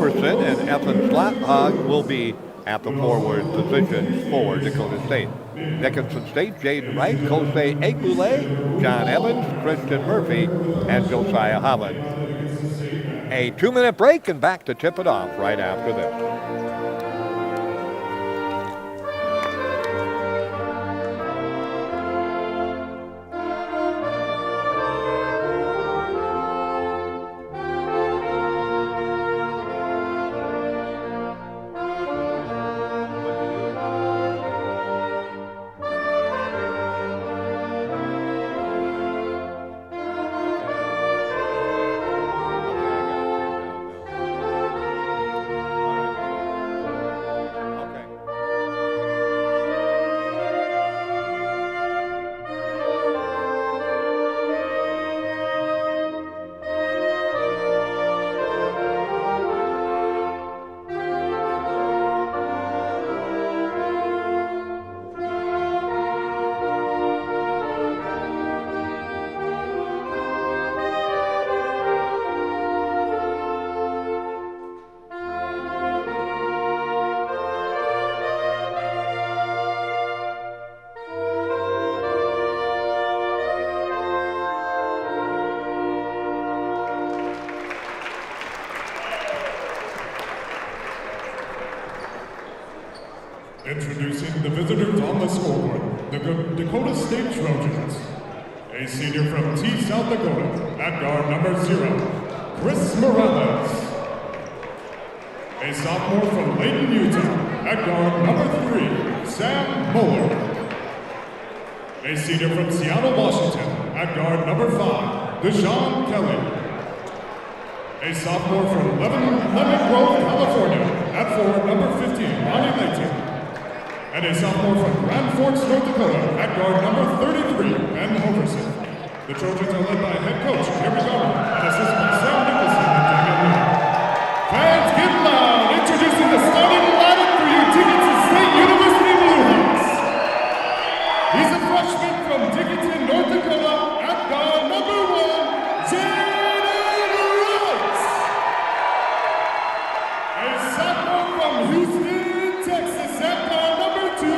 Hoverson and Ethan Slathog will be at the forward positions for Dakota State. Dickinson State, Jaden Wright, Kosei Egbule, John Evans, Christian Murphy, and Josiah Holland. A 2-minute break and back to tip it off right after this. Introducing the visitors on the scoreboard, the Dakota State Trojans. A senior from T, South Dakota, at guard number 0, Chris Morales. A sophomore from Layton, Utah, at guard number 3, Sam Moeller. A senior from Seattle, Washington, at guard number 5, Deshaun Kelly. A sophomore from Lemon Grove, California, at forward number 15, Ronnie Layton. And a sophomore from Grand Forks, North Dakota, at guard number 33, Ben Hoverson. The Trojans are led by head coach Gary Garland and assistant Sam Nicholson and Daniel Lee. Fans, get loud! Introducing the starting lineup for your Dickinson State University Blue Hawks. He's a freshman from Dickinson, North Dakota, at guard number 1, Jaden Wright. A sophomore from Houston, Texas, at guard number 2,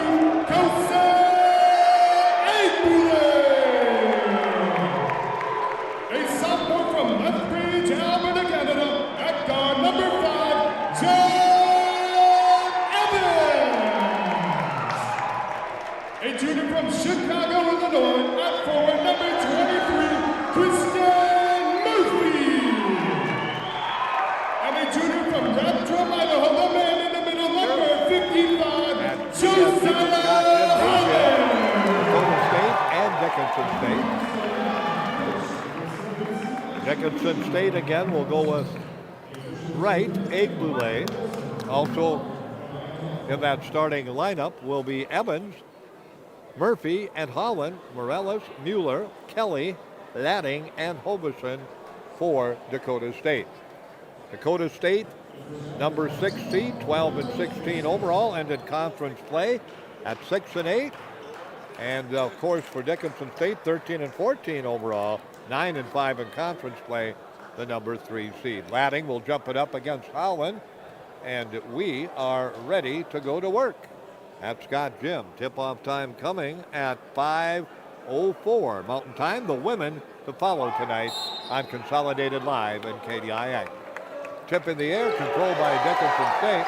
Kosei Egbule. A sophomore from Lethbridge, Alberta, Canada, at guard number 5, John Evans. A junior from Chicago, Illinois, at forward number 23, Christian Murphy. And a junior from Rathdrum, Idaho, the man in the middle, number 55, Josiah Holland. Dakota State and Dickinson State. Dickinson State again will go with Wright, Egbule. Also in that starting lineup will be Evans, Murphy, and Holland, Morales, Mueller, Kelly, Ladding, and Hoverson for Dakota State. Dakota State, number 6 seed, 12 and 16 overall, ended conference play at 6 and 8. And of course for Dickinson State, 13 and 14 overall, 9 and 5 in conference play, the number 3 seed. Ladding will jump it up against Holland, and we are ready to go to work at Scott Gym. Tip-off time coming at 5:04 Mountain Time. The women to follow tonight on Consolidated Live and KDIA. Tip in the air, controlled by Dickinson State.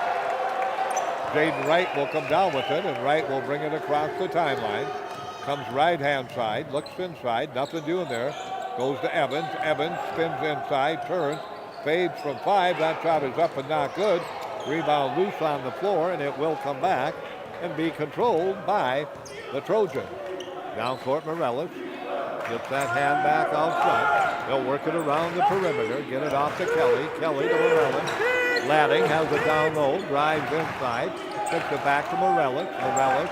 Jaden Wright will come down with it, and Wright will bring it across the timeline. Comes right-hand side, looks inside, nothing doing there. Goes to Evans. Evans spins inside, turns, fades from 5. That shot is up and not good. Rebound loose on the floor, and it will come back and be controlled by the Trojans. Down court, Morales gets that hand back out front. They'll work it around the perimeter, get it off to Kelly. Kelly to Morales. Ladding has it down low, drives inside, kicks it back to Morales. Morales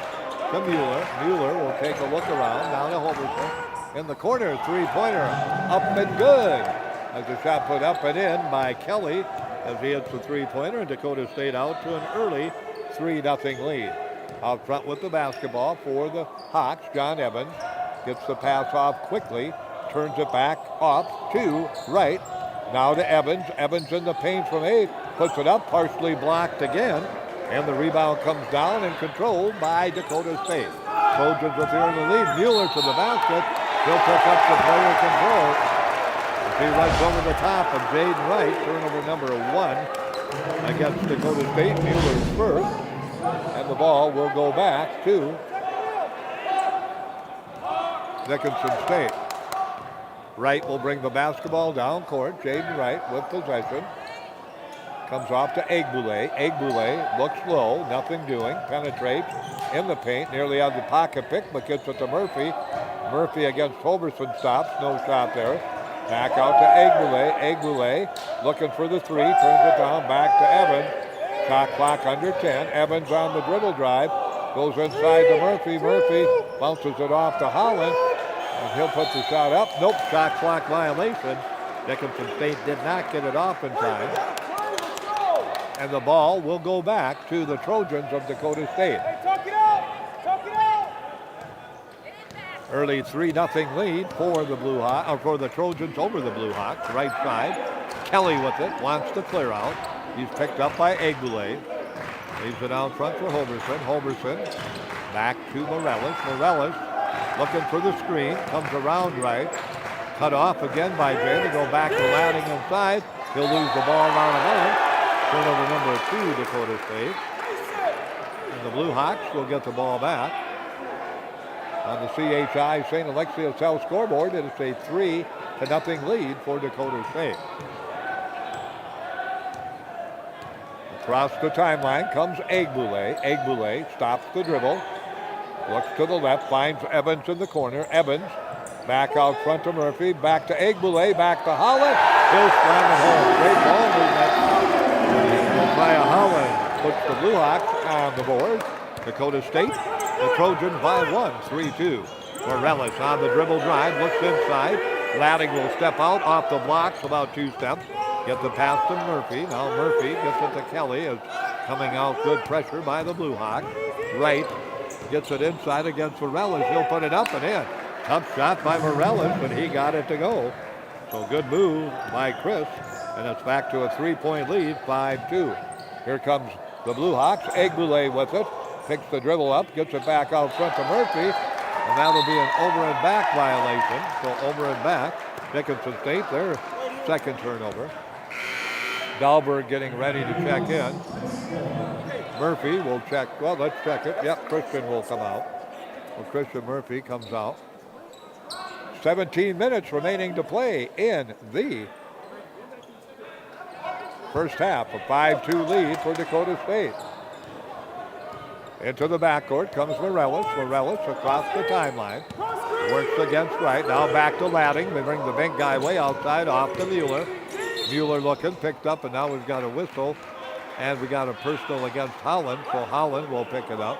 to Mueller. Mueller will take a look around, down to Hoverson. In the corner, three-pointer, up and good. As the shot put up and in by Kelly as he hits the three-pointer, and Dakota State out to an early 3-0 lead. Out front with the basketball for the Hawks, John Evans gets the pass off quickly, turns it back off to Wright. Now to Evans. Evans in the paint from 8. puts it up, partially blocked again, and the rebound comes down and controlled by Dakota State. Trojans with the early lead. Mueller to the basket. He'll pick up the player control. He runs over the top of Jaden Wright, turnover number 1 against Dakota State. Mueller's first, and the ball will go back to Dickinson State. Wright will bring the basketball down court. Jaden Wright with possession. Comes off to Egbule. Egbule looks low, nothing doing. Penetrates in the paint, nearly on the pocket pick, but gets it to Murphy. Murphy against Hoverson stops, no shot there. Back out to Egbule. Egbule looking for the three, turns it down, back to Evans. Shot clock under 10. Evans on the dribble drive, goes inside to Murphy. Murphy bounces it off to Holland, and he'll put the shot up. Nope, shot clock violation. Dickinson State did not get it off in time. And the ball will go back to the Trojans of Dakota State. Hey, talk it out! Talk it out! Early 3-0 lead for the for the Trojans over the Blue Hawks. Right side. Kelly with it, wants to clear out. He's picked up by Egbule. Leaves it out front for Hoverson. Hoverson back to Morales. Morales looking for the screen. Comes around right. Cut off again by Jay to go back to Lanning inside. He'll lose the ball down the line. Turnover number 2, Dakota State. And the Blue Hawks will get the ball back. On the CHI St. Alexius South scoreboard, it is a 3-0 lead for Dakota State. Across the timeline comes Egbule. Egbule stops the dribble. Looks to the left, finds Evans in the corner. Evans back out front to Murphy. Back to Egbule, back to Holland. He'll slam it home. Great ball movement. Josiah Holland puts the Blue Hawks on the board. Dakota State, the Trojans by 1, 3-2. Morales on the dribble drive, looks inside. Lanning will step out off the blocks about 2 steps. Get the pass to Murphy. Now Murphy gets it to Kelly. Is coming out good pressure by the Blue Hawks. Wright gets it inside against Morales. He'll put it up and in. Tough shot by Morales, but he got it to go. So good move by Chris. And it's back to a 3-point lead, 5-2. Here comes the Blue Hawks. Egbule with it. Picks the dribble up, gets it back out front to Murphy. And that'll be an over and back violation. So over and back. Dickinson State, their second turnover. Dahlberg getting ready to check in. Murphy will check. Well, let's check it. Yep, Christian will come out. Well, Christian Murphy comes out. 17 minutes remaining to play in the first half. A 5-2 lead for Dakota State. Into the backcourt comes Morales. Morales across the timeline. Works against right. Now back to Lanning. They bring the big guy way outside off to Mueller. Mueller looking, picked up, and now we've got a whistle. And we got a personal against Holland, so Holland will pick it up.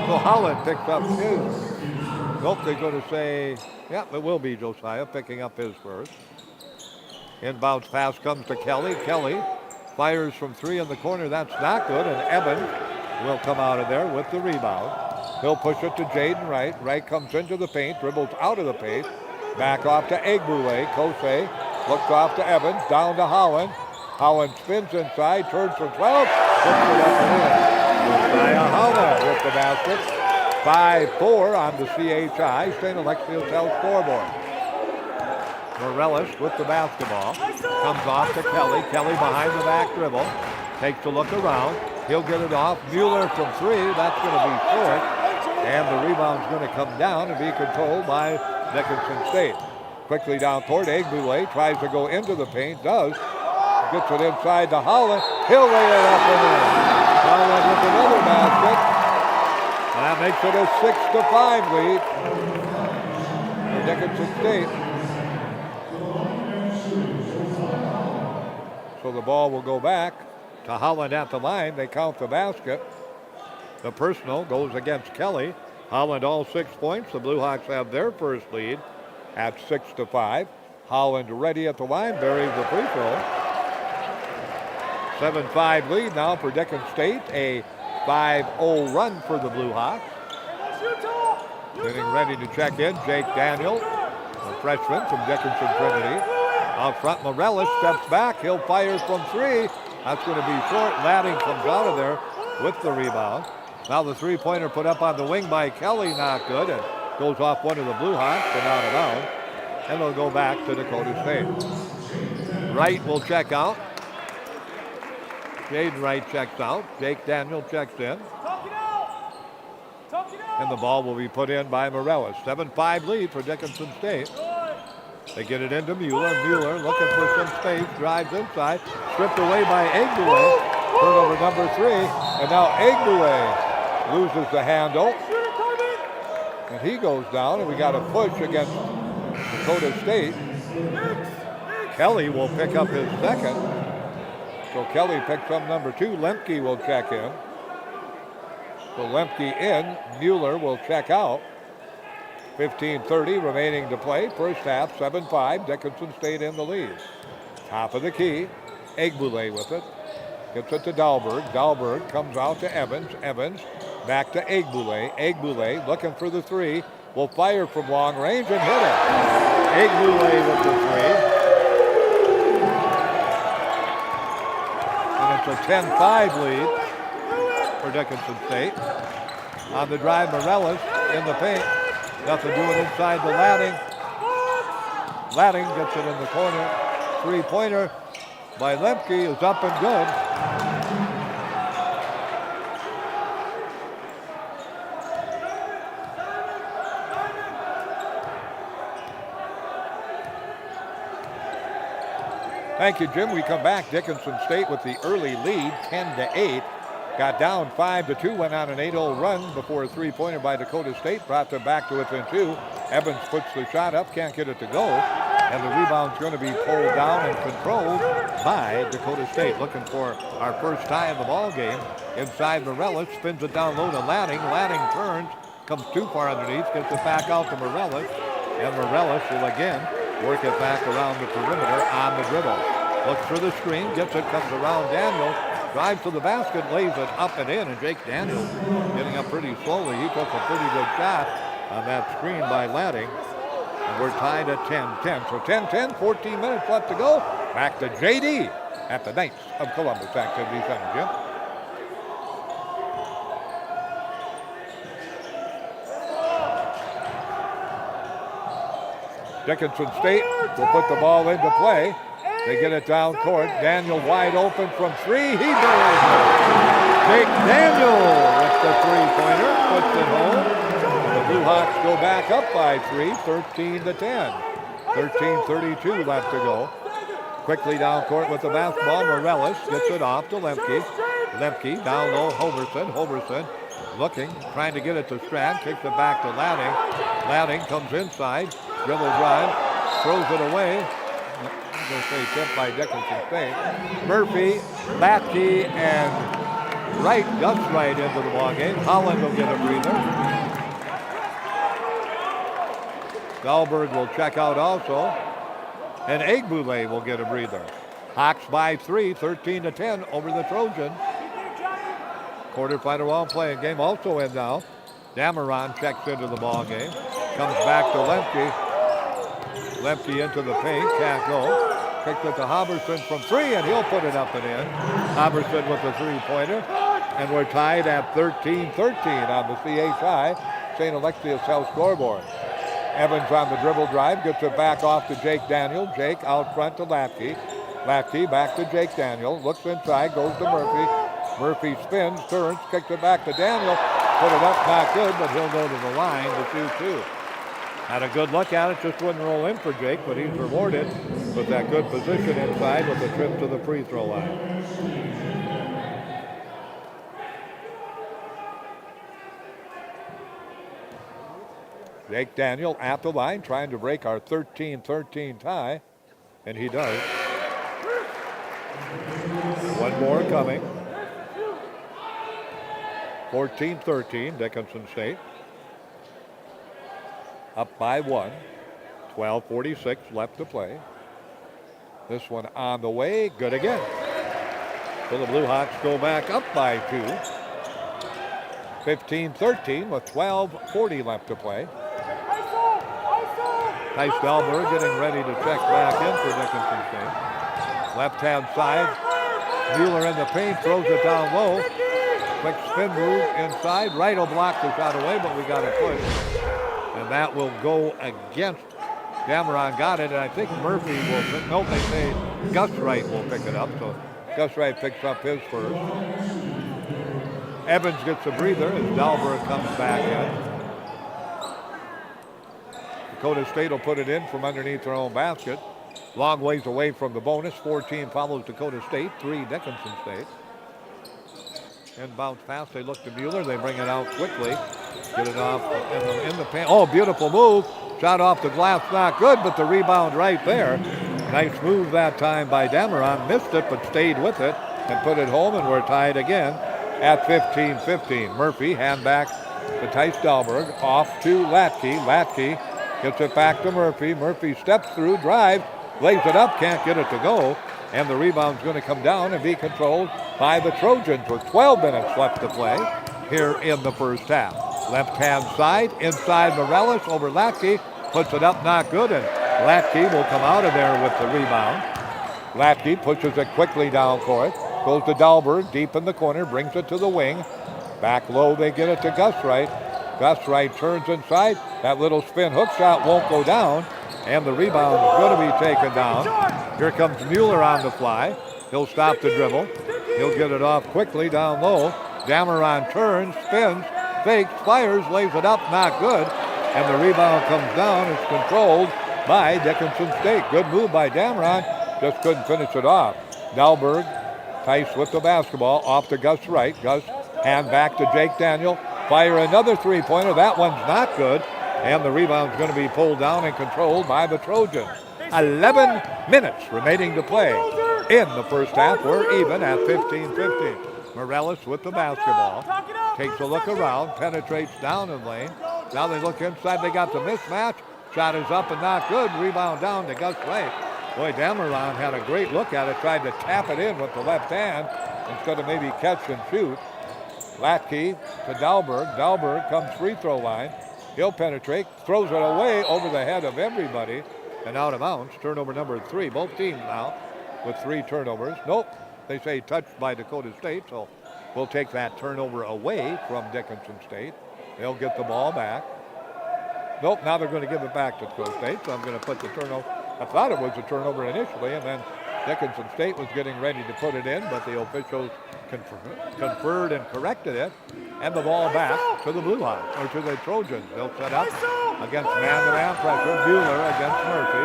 So Holland picks up his. Nope, they're going to say, yeah, it will be Josiah picking up his first. Inbounds pass comes to Kelly. Kelly fires from 3 in the corner. That's not good, and Evans will come out of there with the rebound. He'll push it to Jaden Wright. Wright comes into the paint, dribbles out of the paint. Back off to Egbule. Kosei looks off to Evans, down to Holland. Holland spins inside, turns for 12, puts it up and in. Josiah Holland with the basket. 5-4 on the CHI St. Alexius Health scoreboard. Morales with the basketball. Comes off to Kelly. Kelly behind the back dribble. Takes a look around. He'll get it off. Mueller from 3. That's going to be short. And the rebound's going to come down and be controlled by Dickinson State. Quickly down court. Egbule tries to go into the paint. Does. Gets it inside to Holland. He'll lay it up and in. Holland with another basket. And that makes it a 6-5 lead for Dickinson State. So the ball will go back to Holland at the line. They count the basket. The personal goes against Kelly. Holland all 6 points. The Blue Hawks have their first lead at 6-5. Holland ready at the line. Buries the free throw. 7-5 lead now for Dickinson State. A 5-0 run for the Blue Hawks. Getting ready to check in, Jake Daniel, a freshman from Dickinson Trinity. Out front, Morales steps back. He'll fire from three. That's going to be short. Ladding comes out of there with the rebound. Now the three-pointer put up on the wing by Kelly, not good. And goes off one of the Blue Hawks and out of bounds. And they'll go back to Dakota State. Wright will check out. Jaden Wright checks out. Jake Daniel checks in. And the ball will be put in by Morales. 7-5 lead for Dickinson State. They get it into Mueller. Mueller looking for some space. Drives inside. Stripped away by Egbule. Turnover number 3. And now Egbule loses the handle. And he goes down. And we got a push against Dakota State. Kelly will pick up his second. So Kelly picks up number 2. Lemke will check in. So Lemke in. Mueller will check out. 15:30 remaining to play. First half, 7-5. Dickinson State in the lead. Top of the key. Egbule with it. Gets it to Dahlberg. Dahlberg comes out to Evans. Evans back to Egbule. Egbule looking for the three. Will fire from long range and hit it. Egbule with the three. And it's a 10-5 lead for Dickinson State. On the drive, Morales in the paint. Nothing doing inside the Ladding. Ladding gets it in the corner. Three-pointer by Lemke is up and good. Thank you, Jim. We come back. Dickinson State with the early lead, 10-8. Got down 5-2, went on an 8-0 run before a three-pointer by Dakota State. Brought them back to within 2. Evans puts the shot up, can't get it to go. And the rebound's going to be pulled down and controlled by Dakota State. Looking for our first tie in the ball game. Inside Morales, spins it down low to Ladding. Ladding turns, comes too far underneath, gets it back out to Morales. And Morales will again work it back around the perimeter on the dribble. Looks for the screen, gets it, comes around Daniel. Drives to the basket, lays it up and in, and Jake Daniel getting up pretty slowly. He took a pretty good shot on that screen by Ladding. And we're tied at 10-10. So 10-10, 14 minutes left to go. Back to JD at the Knights of Columbus Activity Center, Jim. Dickinson State will put the ball into play. They get it down court. Daniel wide open from three. He buries it. Jake Daniel with the three-pointer. Puts it home. The Blue Hawks go back up by 3, 13-10. 13:32 left to go. Quickly down court with the basketball. Morales gets it off to Lemke. Lemke down low. Hoverson. Hoverson looking, trying to get it to Strand. Kicks it back to Ladding. Ladding comes inside. Dribble drive. Throws it away. Going to say tipped by Dickinson State. Murphy, Latke, and Wright, Gus Wright into the ball game. Holland will get a breather. Dahlberg will check out also. And Egbule will get a breather. Hawks by 3, 13-10 over the Trojans. Quarterfinal round playing game also in now. Dameron checks into the ball game. Comes back to Lemke. Lemke into the paint, can't go. Kicks it to Hoverson from 3, and he'll put it up and in. Hoverson with the three-pointer. And we're tied at 13-13 on the CHI St. Alexius Health scoreboard. Evans on the dribble drive, gets it back off to Jake Daniel. Jake out front to Latke. Latke back to Jake Daniel. Looks inside, goes to Murphy. Murphy spins, turns, kicks it back to Daniel. Put it up, not good, but he'll go to the line to shoot 2. Had a good look at it, just wouldn't roll in for Jake, but he's rewarded with that good position inside with a trip to the free throw line. Jake Daniel at the line, trying to break our 13-13 tie, and he does. One more coming. 14-13, Dickinson State. Up by 1. 12:46 left to play. This one on the way. Good again. So the Blue Hawks go back up by 2. 15-13 with 12:40 left to play. Tice Dahlberg getting ready to check back in for Dickinson State. Left-hand side. Mueller in the paint, throws it down low. Quick spin move inside. Wright will block the shot away, but we got a push. And that will go against. Dameron got it, and I think Murphy will, no, they say Gus Wright will pick it up. So Gus Wright picks up his first. Evans gets a breather as Dahlberg comes back in. Dakota State will put it in from underneath their own basket. Long ways away from the bonus. 14 follows Dakota State, 3 Dickinson State. Inbounds pass, they look to Mueller. They bring it out quickly. Get it off in the paint. Oh, beautiful move. Shot off the glass, not good, but the rebound right there. Nice move that time by Dameron. Missed it, but stayed with it and put it home, and we're tied again at 15-15. Murphy, hand back to Tice Dahlberg. Off to Latke. Latke gets it back to Murphy. Murphy steps through, drives, lays it up, can't get it to go. And the rebound's going to come down and be controlled by the Trojans with 12 minutes left to play here in the first half. Left-hand side, inside Morales over Latke. Puts it up, not good, and Latke will come out of there with the rebound. Latke pushes it quickly down court. Goes to Dahlberg, deep in the corner, brings it to the wing. Back low, they get it to Gus Wright. Gus Wright turns inside. That little spin hook shot won't go down, and the rebound is going to be taken down. Here comes Mueller on the fly. He'll stop the dribble. He'll get it off quickly down low. Dameron turns, spins, fakes, fires, lays it up, not good. And the rebound comes down. It's controlled by Dickinson State. Good move by Dameron. Just couldn't finish it off. Dahlberg, Tice with the basketball. Off to Gus Wright. Gus, hand back to Jake Daniel. Fire another three-pointer. That one's not good. And the rebound's going to be pulled down and controlled by the Trojans. 11 minutes remaining to play in the first half. We're even at 15-15. Morales with the basketball. Takes a look around. Penetrates down in lane. Now they look inside. They got the mismatch. Shot is up and not good. Rebound down to Gus Wright. Boy, Dameron had a great look at it. Tried to tap it in with the left hand instead of maybe catch and shoot. Latke to Dahlberg. Dahlberg comes free throw line. He'll penetrate. Throws it away over the head of everybody. And out of bounds. Turnover number 3. Both teams now with 3 turnovers. Nope. They say touched by Dakota State. So we'll take that turnover away from Dickinson State. They'll get the ball back. Nope, now they're going to give it back to Dakota State, so I'm going to put the turnover. I thought it was a turnover initially, and then Dickinson State was getting ready to put it in, but the officials conferred and corrected it, and the ball back to the Blue Hawks, or to the Trojans. They'll set up against man-to-man pressure. Mueller against Murphy.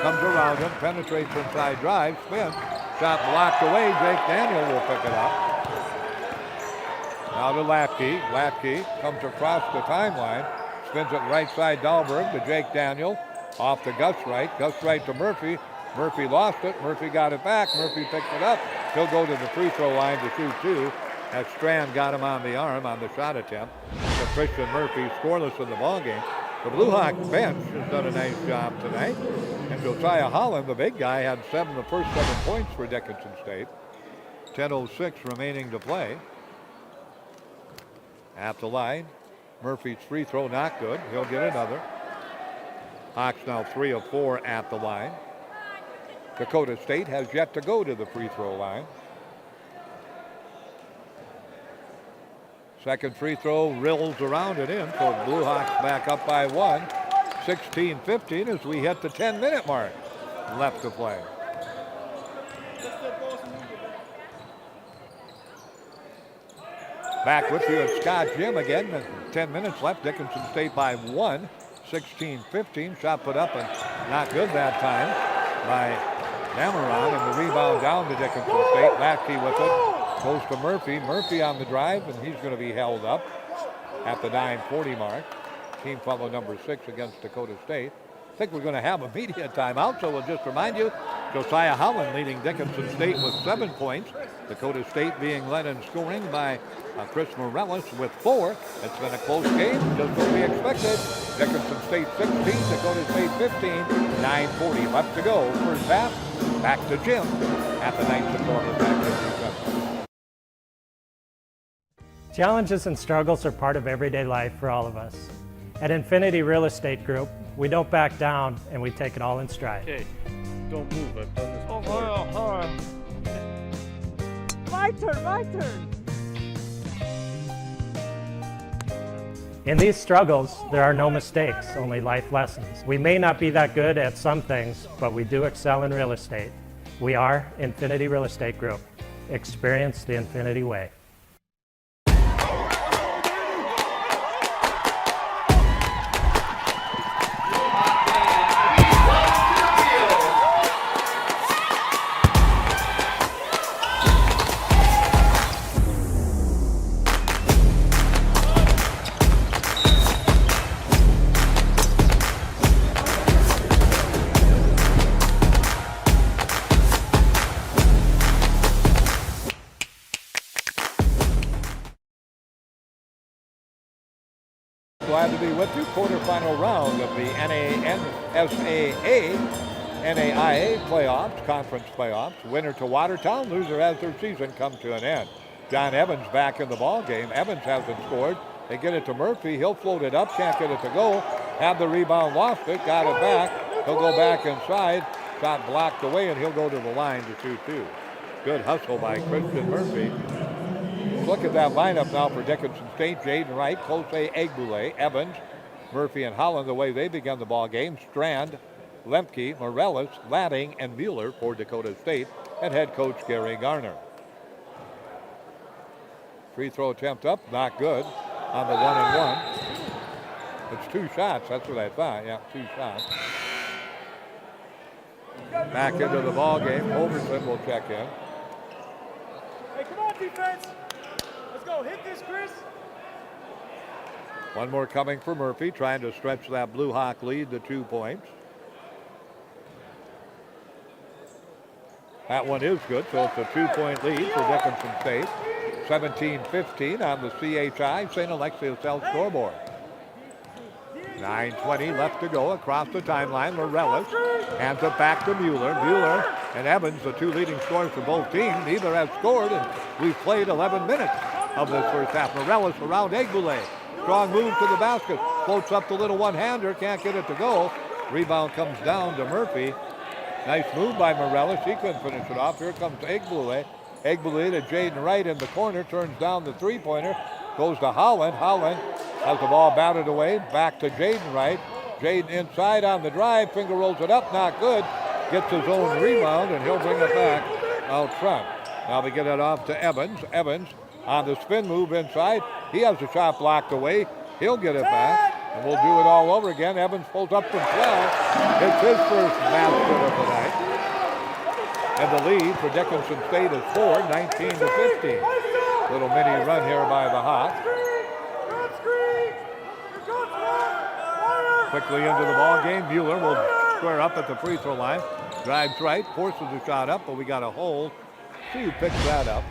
Comes around him, penetrates inside drive, spins. Shot blocked away. Jake Daniel will pick it up. Now to Latke. Latke comes across the timeline. Spins it right side Dahlberg to Jake Daniel. Off to Gus Wright. Gus Wright to Murphy. Murphy lost it. Murphy got it back. Murphy picked it up. He'll go to the free throw line to shoot 2. As Strand got him on the arm on the shot attempt. So Christian Murphy scoreless in the ballgame. The Blue Hawk bench has done a nice job tonight. And Josiah Holland, the big guy, had the first 7 points for Dickinson State. 10:06 remaining to play. At the line, Murphy's free throw not good. He'll get another. Hawks now 3 of 4 at the line. Dakota State has yet to go to the free throw line. Second free throw rills around and in, so Blue Hawks back up by 1. 16-15 as we hit the 10-minute mark left to play. Back with you at Scott Jim again. 10 minutes left. Dickinson State by 1. 16-15. Shot put up and not good that time by Dameron. And the rebound down to Dickinson State. Latke with it. Goes to Murphy. Murphy on the drive, and he's going to be held up at the 9:40 mark. Team foul number 6 against Dakota State. I think we're going to have a media timeout, so we'll just remind you, Josiah Holland leading Dickinson State with 7 points. Dakota State being led in scoring by Chris Morales with 4. It's been a close game, just what we expected. Dickinson State 16, Dakota State 15, 9:40 left to go. First half, back to Jim at the 9th quarter. Challenges and struggles are part of everyday life for all of us. At Infinity Real Estate Group, we don't back down and we take it all in stride. Okay, don't move. I've done this before. My turn, my turn. In these struggles, there are no mistakes, only life lessons. We may not be that good at some things, but we do excel in real estate. We are Infinity Real Estate Group. Experience the Infinity way. Glad to be with you. Quarterfinal round of the NAIA playoffs, conference playoffs. Winner to Watertown, loser as their season come to an end. John Evans back in the ball game. Evans hasn't scored. They get it to Murphy. He'll float it up, can't get it to go. Have the rebound, lost it, got it back. He'll go back inside. Shot blocked away, and he'll go to the line to shoot two. Good hustle by Christian Murphy. Look at that lineup now for Dickinson State. Jaden Wright, Close Egbule, Evans, Murphy, and Holland the way they began the ball game. Strand, Lemke, Morellis, Ladding, and Mueller for Dakota State, and head coach Gary Garner. Free throw attempt up, not good on the 1-and-1. It's two shots, that's what I thought. Yeah, two shots. Back into the ball game. Overton will check in. Hey, come on, defense. Let's go. Hit this, Chris. One more coming for Murphy, trying to stretch that Blue Hawk lead to 2 points. That one is good, so it's a 2-point lead for Dickinson State. 17-15 on the CHI St. Alexius South scoreboard. 9:20 left to go across the timeline. Morellis hands it back to Mueller. Mueller and Evans, the two leading scorers for both teams. Neither have scored, and we've played 11 minutes of this first half. Morellis around Egbule. Strong move to the basket. Floats up the little one-hander. Can't get it to go. Rebound comes down to Murphy. Nice move by Morellis. He couldn't finish it off. Here comes Egbule. Egbule to Jaden Wright in the corner. Turns down the three-pointer. Goes to Holland. Holland has the ball batted away. Back to Jaden Wright. Jaden inside on the drive. Finger rolls it up. Not good. Gets his own rebound, and he'll bring it back out front. Now they get it off to Evans. Evans on the spin move inside. He has the shot blocked away. He'll get it back, and we'll do it all over again. Evans pulls up from 12. It's his first basket of the night. And the lead for Dickinson State is 4, 19-15. Little mini run here by the Hawks. Quickly into the ball game. Mueller will square up at the free throw line. Drives right, forces the shot up, but we got a hold. See who picks that up.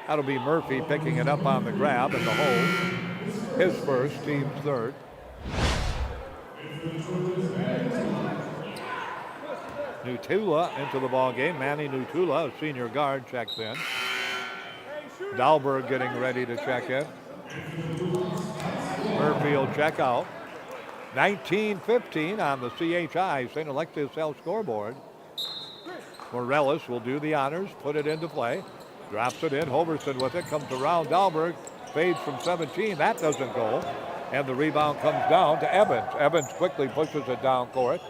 That'll be Murphy picking it up on the grab and the hold. His first, team's third. Nutula into the ball game. Manny Nutula, a senior guard, checks in. Dahlberg getting ready to check in. Murphy will check out. 19-15 on the CHI St. Alexius South scoreboard. Morellis will do the honors, put it into play. Drops it in. Hoverson with it. Comes around. Dahlberg fades from 17. That doesn't go. And the rebound comes down to Evans. Evans quickly pushes it down court.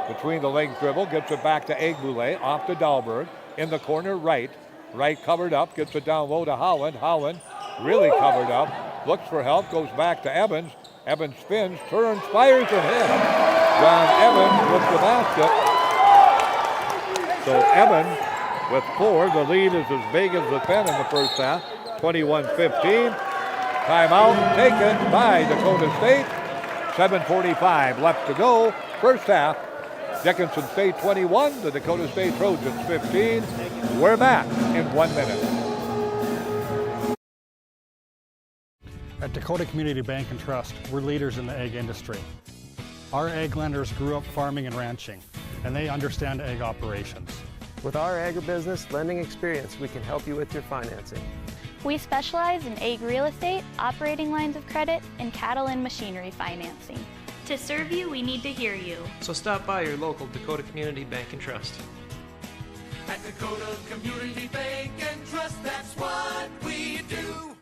Between the legs dribble. Gets it back to Egbule. Off to Dahlberg. In the corner, Wright. Wright covered up. Gets it down low to Holland. Holland really covered up. Looks for help. Goes back to Evans. Evans spins. Turns. Fires and hits. John Evans with the basket. So Evans with 4. The lead is as big as the 10 in the first half. 21-15. Timeout taken by Dakota State. 7:45 left to go. First half. Dickinson State 21. The Dakota State Trojans 15. We're back in 1 minute. At Dakota Community Bank and Trust, we're leaders in the egg industry. Our egg lenders grew up farming and ranching, and they understand egg operations. With our agribusiness lending experience, we can help you with your financing. We specialize in ag real estate, operating lines of credit, and cattle and machinery financing. To serve you, we need to hear you. So stop by your local Dakota Community Bank and Trust. At Dakota Community Bank and Trust, that's what we do.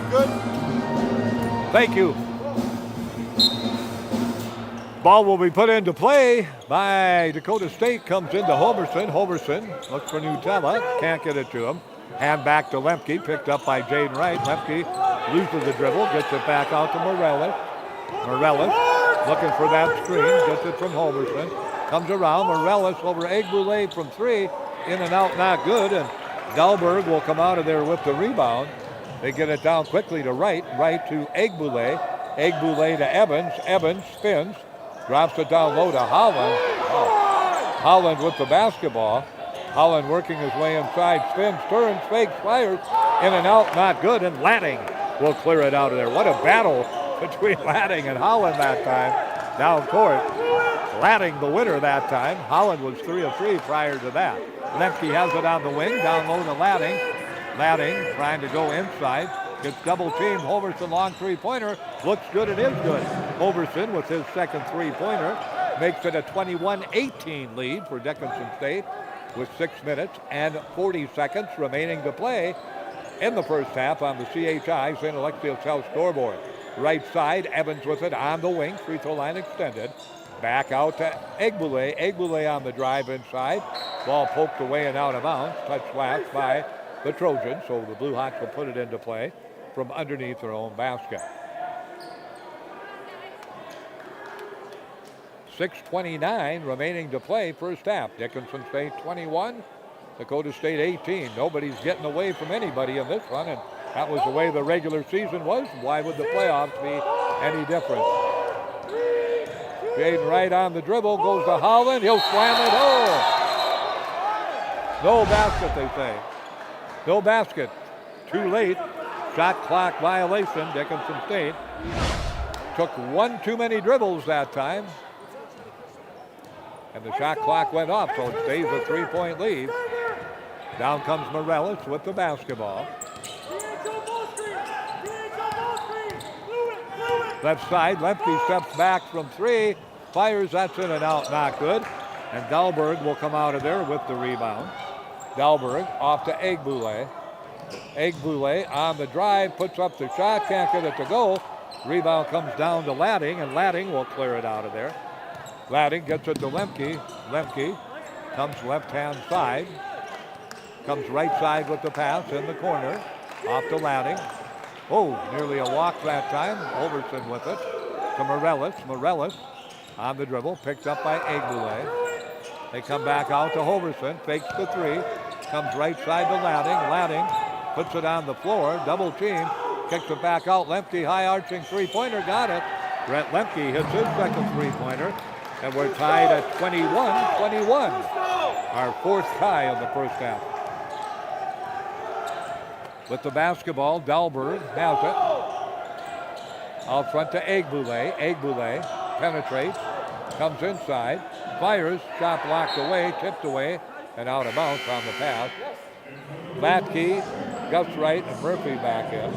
Good. Thank you. Ball will be put into play by Dakota State. Comes into Homerson. Homerson looks for Nutella. Can't get it to him. Hand back to Lemke. Picked up by Jaden Wright. Lemke loses the dribble. Gets it back out to Morellis. Morellis looking for that screen. Gets it from Homerson. Comes around. Morellis over Egboulet from three. In and out, not good. And Dahlberg will come out of there with the rebound. They get it down quickly to Wright. Wright to Egboulet. Egboulet to Evans. Evans spins. Drops it down low to Holland. Oh. Holland with the basketball. Holland working his way inside. Spins, turns, fakes, fires. In and out, not good. And Latting will clear it out of there. What a battle between Latting and Holland that time. Down court. Latting the winner that time. Holland was 3 of 3 prior to that. Lemke has it on the wing. Down low to Latting. Latting trying to go inside. Gets double teamed. Homerson long three-pointer. Looks good. It is good. Homerson with his second three-pointer makes it a 21-18 lead for Dickinson State with 6 minutes and 40 seconds remaining to play in the first half on the CHI St. Alexius House scoreboard. Right side, Evans with it on the wing. Free throw line extended. Back out to Egboulet. Egboulet on the drive inside. Ball poked away and out of bounds. Touched last by the Trojans, so the Blue Hawks will put it into play from underneath their own basket. 6:29 remaining to play first half. Dickinson State 21, Dakota State 18. Nobody's getting away from anybody in this one, and that was the way the regular season was. Why would the playoffs be any different? Jaden Wright on the dribble, goes to Holland. He'll slam it. Oh! No basket, they say. No basket. Too late. Shot clock violation. Dickinson State took one too many dribbles that time. And the shot clock went off, so it stays a three-point lead. Down comes Morellis with the basketball. Left side, Lemke steps back from three. Fires, that's in and out, not good. And Dahlberg will come out of there with the rebound. Dahlberg off to Egboulet. Egboulet on the drive, puts up the shot, can't get it to go. Rebound comes down to Latting, and Latting will clear it out of there. Latting gets it to Lemke. Lemke comes left-hand side. Comes right side with the pass in the corner. Off to Latting. Oh, nearly a walk that time. Overson with it to Morellis. Morellis on the dribble, picked up by Egboulet. They come back out to Hoverson, fakes the three, comes right side to Latting. Latting puts it on the floor, double team, kicks it back out. Lemke, high arching three-pointer, got it. Brett Lemke hits his second three-pointer, and we're tied at 21-21. Our fourth tie of the first half. With the basketball, Dahlberg has it. Out front to Egboulet. Egboulet penetrates, comes inside, fires, shot blocked away, tipped away, and out of bounds on the pass. Latke, Gus Wright, and Murphy back in.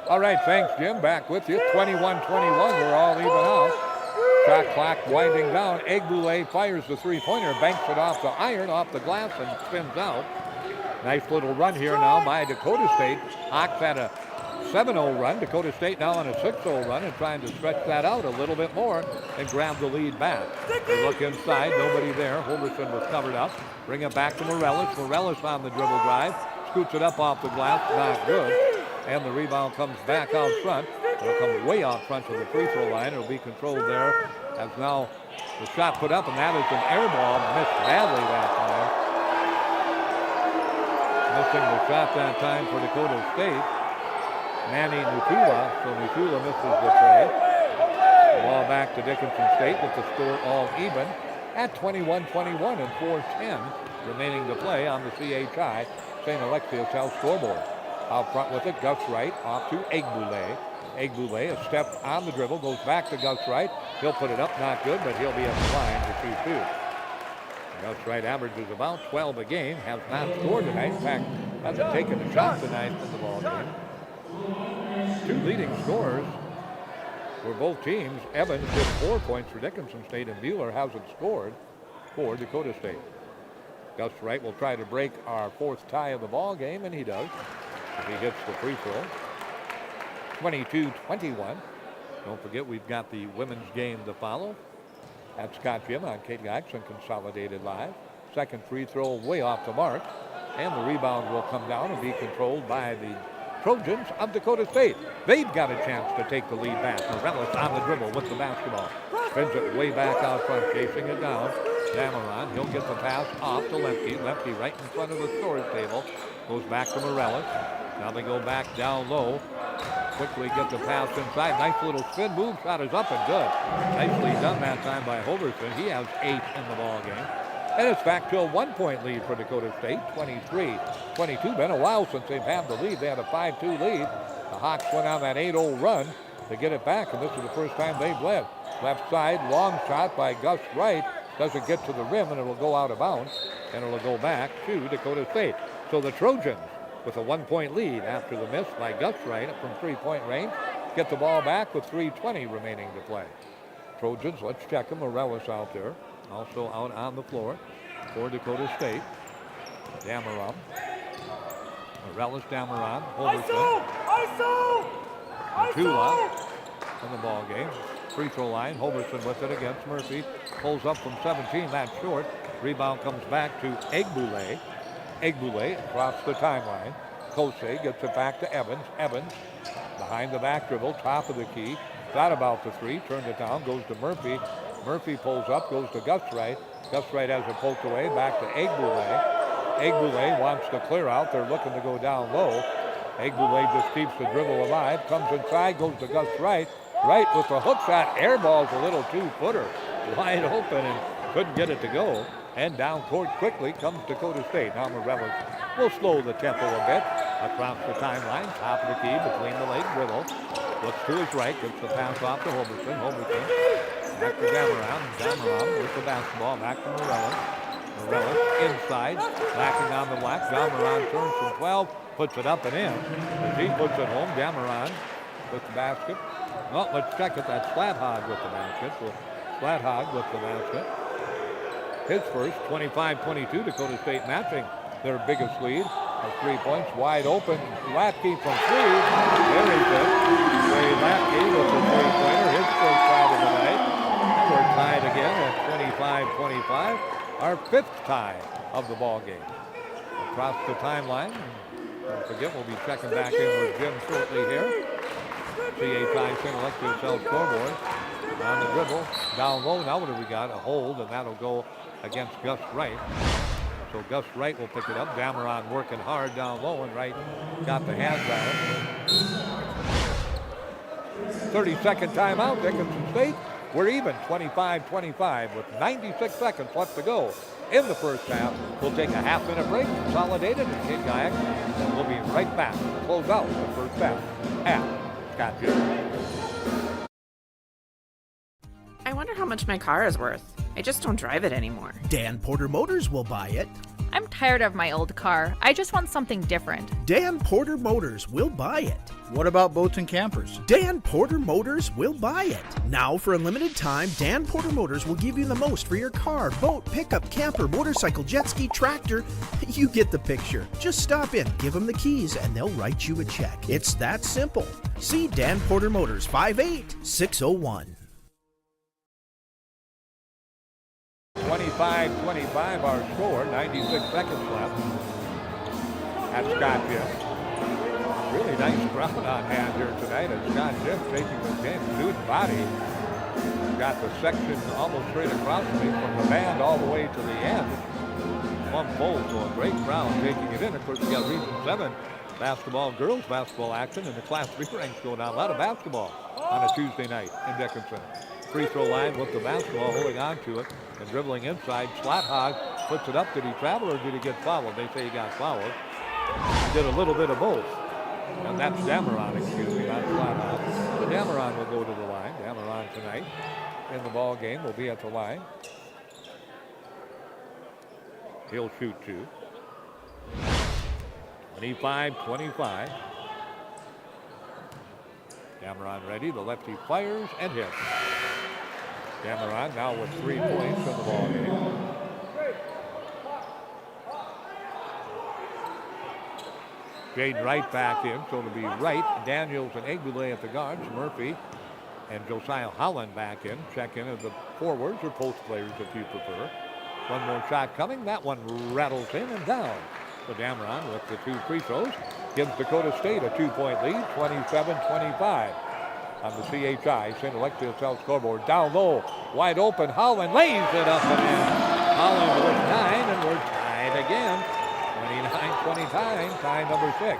All right, thanks, Jim. Back with you. 21-21. We're all even out. Shot clock winding down. Egboulet fires the three-pointer, banks it off the iron, off the glass, and spins out. Nice little run here now by Dakota State. Hawks had a 7-0 run. Dakota State now on a 6-0 run and trying to stretch that out a little bit more and grab the lead back. They look inside. Nobody there. Homerson was covered up. Bring it back to Morellis. Morellis on the dribble drive. Scoots it up off the glass. Not good. And the rebound comes back out front. It'll come way out front to the free throw line. It'll be controlled there as now the shot put up, and that is an air ball. Missed badly that time. Missing the shot that time for Dakota State. Manny Nutula. So Nutula misses the play. Ball back to Dickinson State with the score all even at 21-21 and 4:10 remaining to play on the CHI St. Alexius House scoreboard. Out front with it, Gus Wright off to Egbule. Egbule, a step on the dribble, goes back to Gus Wright. He'll put it up, not good, but he'll be at the line to shoot two. Gus Wright averages about 12 a game, has not scored tonight. In fact, hasn't taken a shot tonight in the ball game. Two leading scorers for both teams. Evans did 4 points for Dickinson State, and Bueller hasn't scored for Dakota State. Gus Wright will try to break our 4th tie of the ball game, and he does. He hits the free throw. 22-21. Don't forget, we've got the women's game to follow. At Scott Jim on KDX and Consolidated Live. Second free throw way off the mark. And the rebound will come down and be controlled by the Trojans of Dakota State. They've got a chance to take the lead back. Morales on the dribble with the basketball. Spins it way back out front, chasing it down. Dameron, he'll get the pass off to Lefty. Lefty right in front of the storage table. Goes back to Morales. Now they go back down low. Quickly get the pass inside. Nice little spin move. Shot is up and good. Nicely done that time by Hoverson. He has 8 in the ball game. And it's back to a 1-point lead for Dakota State. 23-22. Been a while since they've had the lead. They had a 5-2 lead. The Hawks went on that 8-0 run to get it back, and this is the first time they've led. Left side, long shot by Gus Wright. Doesn't get to the rim, and it'll go out of bounds, and it'll go back to Dakota State. So the Trojans, with a 1-point lead after the miss by Gus Wright from 3-point range, get the ball back with 3:20 remaining to play. Trojans, let's check them. Morales out there, also out on the floor for Dakota State. Dameron. Morales, Dameron, Hoverson. Tula in the ball game. Free throw line. Hoverson with it against Murphy. Pulls up from 17. That's short. Rebound comes back to Egbule. Egbule across the timeline. Kosei gets it back to Evans. Evans behind the back dribble, top of the key. Got about the 3. Turned it down. Goes to Murphy. Murphy pulls up. Goes to Gus Wright. Gus Wright has it poked away. Back to Egbule. Egbule wants to clear out. They're looking to go down low. Egbule just keeps the dribble alive. Comes inside. Goes to Gus Wright. Wright with the hook shot. Airballs a little 2-footer. Wide open and couldn't get it to go. And down court quickly comes Dakota State. Now Morales will slow the tempo a bit. Across the timeline. Top of the key between the leg dribble. Looks to his right. Gets the pass off to Hoverson. Hoverson back to Dameron. Dameron with the basketball. Back to Morales. Morales inside. Backing on the black. Dameron turns from 12. Puts it up and in. As he puts it home, Dameron with the basket. Well, let's check it. That's Slathog with the basket. So Slathog with the basket. His first, 25-22. Dakota State matching their biggest lead of 3 points. Wide open. Latke from 3. There is it. Ray Latke with the 3-pointer. His first foul of the night. We're tied again at 25-25. Our 5th tie of the ball game. Across the timeline. Don't forget, we'll be checking back in with Jim shortly here. CHI St. Alexius Health scoreboard. On the dribble. Down low. Now what have we got? A hold, and that'll go against Gus Wright. So Gus Wright will pick it up. Dameron working hard down low, and Wright got the hands on it. 30-second timeout, Dickinson State. We're even, 25-25 with 96 seconds left to go in the first half. We'll take a half-minute break, Consolidated and Kid Kayak, and we'll be right back to close out the first half at Scott Jim. I wonder how much my car is worth. I just don't drive it anymore. Dan Porter Motors will buy it. I'm tired of my old car. I just want something different. Dan Porter Motors will buy it. What about boats and campers? Dan Porter Motors will buy it. Now, for a limited time, Dan Porter Motors will give you the most for your car, boat, pickup, camper, motorcycle, jet ski, tractor. You get the picture. Just stop in, give them the keys, and they'll write you a check. It's that simple. See Dan Porter Motors, 58601. 25-25 our score, 96 seconds left at Scott Jim. Really nice crowd on hand here tonight at Scott Jim, taking the game. Dude body got the section almost straight across me from the band all the way to the end. One pole, so a great crowd taking it in. Of course, we got Region 7 basketball, girls basketball action in the Class B ranks going on. A lot of basketball on a Tuesday night in Dickinson. Free throw line with the basketball, holding on to it and dribbling inside. Slot hog puts it up. Did he travel or did he get fouled? They say he got fouled. Did a little bit of both. And that's Dameron, excuse me, not Slot hog. So Dameron will go to the line. Dameron tonight in the ball game will be at the line. He'll shoot two. 25-25. Dameron ready. The lefty fires and hits. Dameron now with 3 points in the ball game. Jade Wright back in, so it'll be Wright, Daniels, and Egbule at the guards. Murphy and Josiah Holland back in. Check in as the forwards or post players if you prefer. One more shot coming. That one rattles in and down. So Dameron with the 2 free throws gives Dakota State a 2-point lead, 27-25 on the CHI St. Alexius South scoreboard. Down low, wide open. Holland lays it up and in. Holland with 9, and we're tied again. 29-29, tie number 6.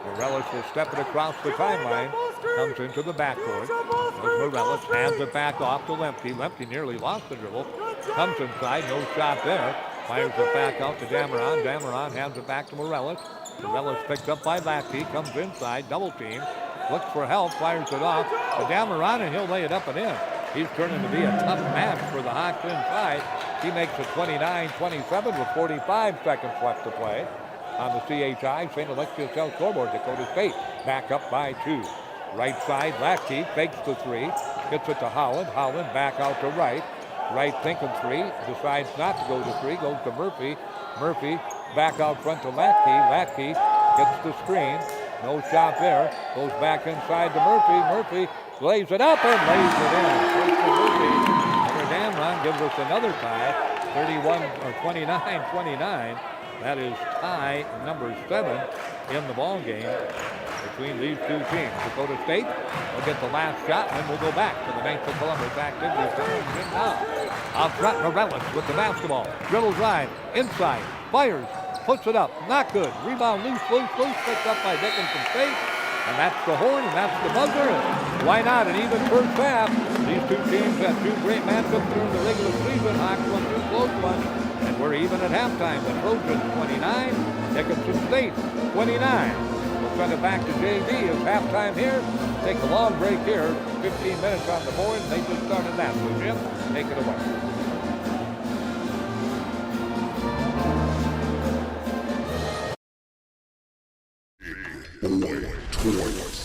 Morellis will step it across the timeline. Comes into the backcourt. Morellis hands it back off to Lemke. Lemke nearly lost the dribble. Comes inside, no shot there. Fires it back out to Dameron. Dameron hands it back to Morellis. Morellis picked up by Latke. Comes inside, double team. Looks for help, fires it off to Dameron, and he'll lay it up and in. He's turning to be a tough match for the Hawks inside. He makes it 29-27 with 45 seconds left to play on the CHI St. Alexius South scoreboard. Dakota State back up by 2. Right side, Latke fakes the 3. Gets it to Holland. Holland back out to Wright. Wright thinking 3. Decides not to go to 3. Goes to Murphy. Murphy back out front to Latke. Latke gets the screen. No shot there. Goes back inside to Murphy. Murphy lays it up and lays it in. First to Murphy. Dameron gives us another tie, 29-29. That is tie number 7 in the ball game between these 2 teams. Dakota State will get the last shot, and then we'll go back to the Knights of Columbus activity center now. Out front, Morellis with the basketball. Dribbles right, inside, fires, puts it up, not good. Rebound loose, picked up by Dickinson State. And that's the horn, and that's the buzzer. And why not? An even first half. These 2 teams had 2 great matchups during the regular season. Hawks won 2 close ones. And we're even at halftime. The Trojans 29, Dickinson State 29. We'll send it back to JV as halftime here. Take a long break here. 15 minutes on the board. They just started that. So Jim, take it away. Boy Toys.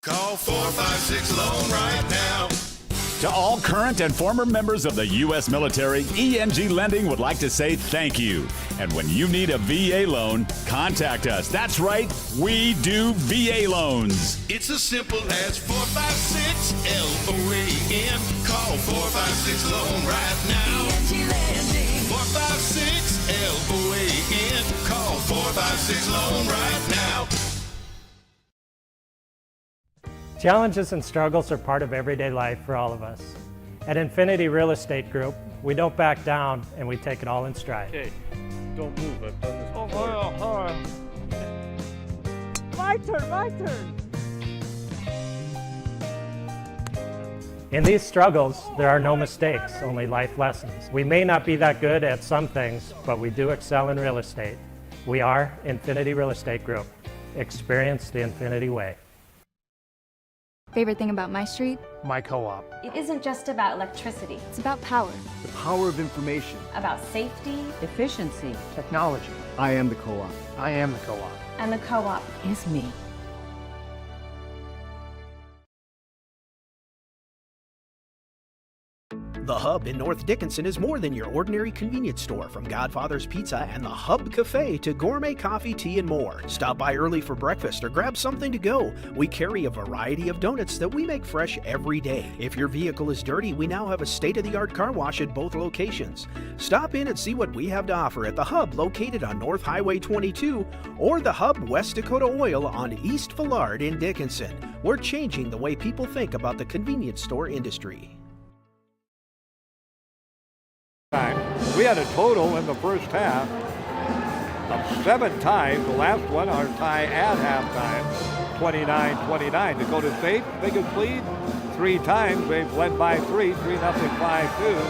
Call 456-LOAN right now. To all current and former members of the U.S. military, ENG Lending would like to say thank you. And when you need a VA loan, contact us. That's right, we do VA loans. It's as simple as 456-LOAN. Call 456-LOAN right now. ENG Lending. 456-LOAN. Call 456-LOAN right now. Challenges and struggles are part of everyday life for all of us. At Infinity Real Estate Group, we don't back down and we take it all in stride. Okay, don't move. I've done this before. My turn. In these struggles, there are no mistakes, only life lessons. We may not be that good at some things, but we do excel in real estate. We are Infinity Real Estate Group. Experience the Infinity way. Favorite thing about my street? My co-op. It isn't just about electricity. It's about power. The power of information. About safety. Efficiency. Technology. I am the co-op. I am the co-op. And the co-op is me. The Hub in North Dickinson is more than your ordinary convenience store. From Godfather's Pizza and the Hub Cafe to gourmet coffee, tea, and more. Stop by early for breakfast or grab something to go. We carry a variety of donuts that we make fresh every day. If your vehicle is dirty, we now have a state-of-the-art car wash at both locations. Stop in and see what we have to offer at the Hub located on North Highway 22 or the Hub West Dakota Oil on East Villard in Dickinson. We're changing the way people think about the convenience store industry. We had a total in the first half of 7 ties. The last one, our tie at halftime, 29-29. Dakota State, biggest lead 3 times. They've led by 3, 3-0, 5-2,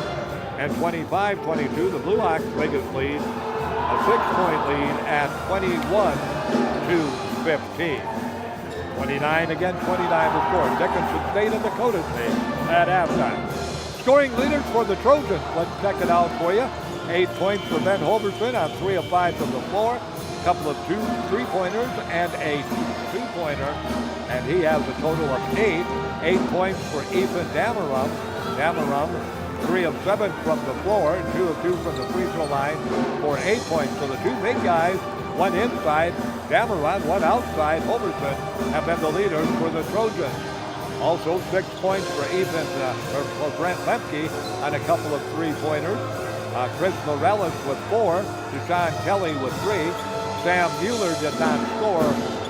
and 25-22. The Blue Hawks' biggest lead, a 6-point lead at 21-15. 29 again, 29 to score. Dickinson State and Dakota State at halftime. Scoring leaders for the Trojans. Let's check it out for you. 8 points for Ben Holberson on 3 of 5 from the floor. A couple of 2 3-pointers and a 2-pointer. And he has a total of 8. 8 points for Ethan Damarum. Damarum, 3 of 7 from the floor and 2 of 2 from the free throw line for 8 points. So the 2 big guys, one inside Damarum, one outside Holberson, have been the leaders for the Trojans. Also 6 points for Brent Lemke on a couple of 3-pointers. Chris Morellis with 4. Deshaun Kelly with 3. Sam Mueller did not score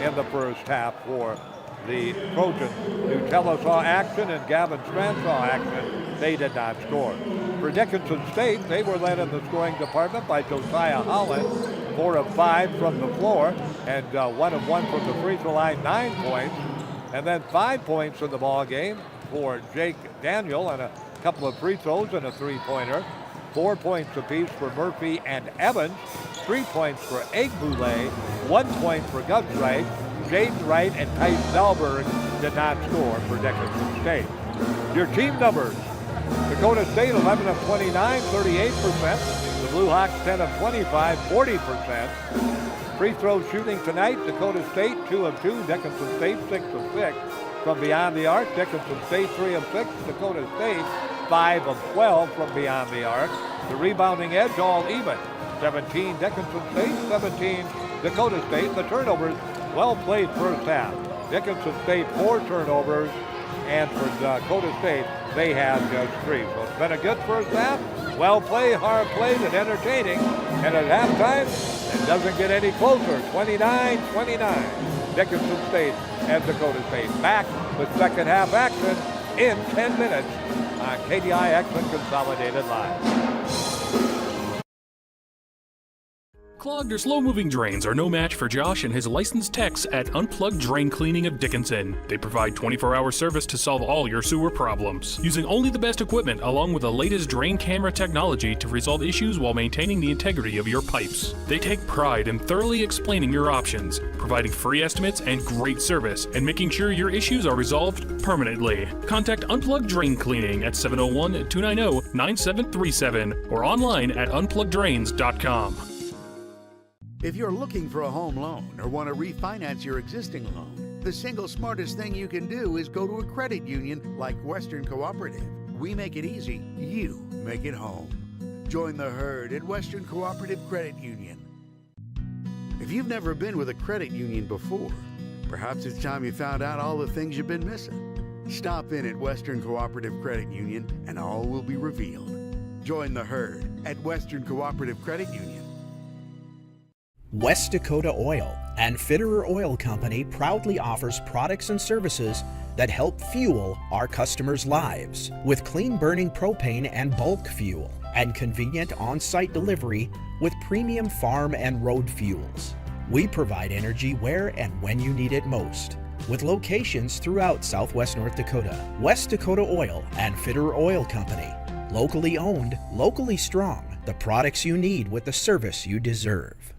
in the first half for the Trojans. Nutella saw action and Gavin Strand saw action. They did not score. For Dickinson State, they were led in the scoring department by Josiah Holland. 4 of 5 from the floor and 1 of 1 from the free throw line, 9 points. And then 5 points in the ball game for Jake Daniel and a couple of free throws and a 3-pointer. 4 points apiece for Murphy and Evans. 3 points for Eggboulet. 1 point for Gus Wright. Jaden Wright and Tyson Dahlberg did not score for Dickinson State. Your team numbers. Dakota State 11 of 29, 38%. The Blue Hawks 10 of 25, 40%. Free throw shooting tonight, Dakota State 2 of 2, Dickinson State 6 of 6. From beyond the arc, Dickinson State 3 of 6, Dakota State 5 of 12 from beyond the arc. The rebounding edge all even, 17 Dickinson State, 17 Dakota State. The turnovers, well played first half. Dickinson State 4 turnovers, and for Dakota State they had just 3. So it's been a good first half, well played, hard played, and entertaining. And at halftime, it doesn't get any closer. 29-29. Dickinson State and Dakota State. Back with second half action in 10 minutes on KDIX and Consolidated Live. Clogged or slow-moving drains are no match for Josh and his licensed techs at Unplugged Drain Cleaning of Dickinson. They provide 24-hour service to solve all your sewer problems, using only the best equipment along with the latest drain camera technology to resolve issues while maintaining the integrity of your pipes. They take pride in thoroughly explaining your options, providing free estimates and great service, and making sure your issues are resolved permanently. Contact Unplugged Drain Cleaning at 701-290-9737 or online at unpluggeddrains.com. If you're looking for a home loan or want to refinance your existing loan, the single smartest thing you can do is go to a credit union like Western Cooperative. We make it easy, you make it home. Join the herd at Western Cooperative Credit Union. If you've never been with a credit union before, perhaps it's time you found out all the things you've been missing. Stop in at Western Cooperative Credit Union and all will be revealed. Join the herd at Western Cooperative Credit Union. West Dakota Oil and Fitterer Oil Company proudly offers products and services that help fuel our customers' lives with clean-burning propane and bulk fuel and convenient on-site delivery with premium farm and road fuels. We provide energy where and when you need it most, with locations throughout southwest North Dakota. West Dakota Oil and Fitterer Oil Company, locally owned, locally strong, the products you need with the service you deserve.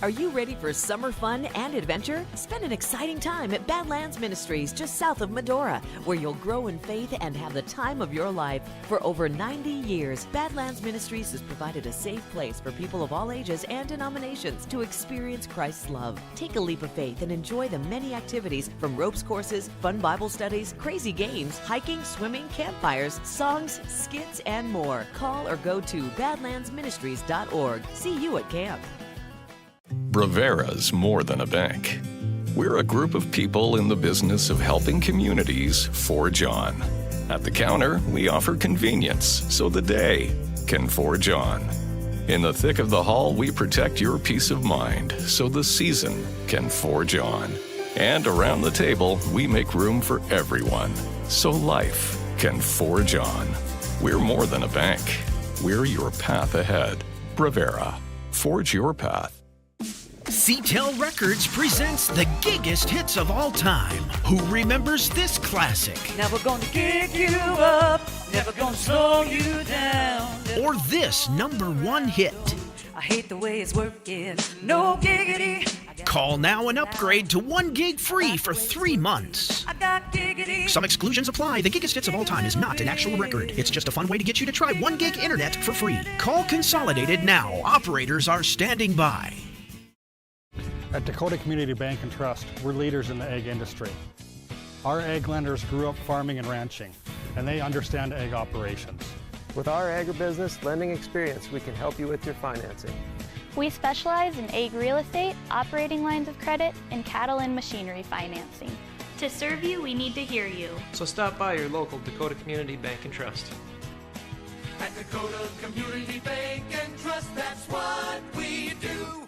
Are you ready for summer fun and adventure? Spend an exciting time at Badlands Ministries just south of Medora, where you'll grow in faith and have the time of your life. For over 90 years, Badlands Ministries has provided a safe place for people of all ages and denominations to experience Christ's love. Take a leap of faith and enjoy the many activities from ropes courses, fun Bible studies, crazy games, hiking, swimming, campfires, songs, skits, and more. Call or go to badlandsministries.org. See you at camp. Brevera's more than a bank. We're a group of people in the business of helping communities forge on. At the counter, we offer convenience so the day can forge on. In the thick of the hall, we protect your peace of mind so the season can forge on. And around the table, we make room for everyone so life can forge on. We're more than a bank. We're your path ahead. Brevera. Forge your path. CTEL Records presents the giggest hits of all time. Who remembers this classic? Never gonna kick you up, never gonna slow you down. Or this #1 hit? I hate the way it's working, no giggity. Call now and upgrade to 1 gig free for 3 months. I got giggity. Some exclusions apply. The giggest hits of all time is not an actual record. It's just a fun way to get you to try 1 gig internet for free. Call Consolidated now. Operators are standing by. At Dakota Community Bank and Trust, we're leaders in the egg industry. Our egg lenders grew up farming and ranching, and they understand egg operations. With our agribusiness lending experience, we can help you with your financing. We specialize in egg real estate, operating lines of credit, and cattle and machinery financing. To serve you, we need to hear you. So stop by your local Dakota Community Bank and Trust. At Dakota Community Bank and Trust, that's what we do.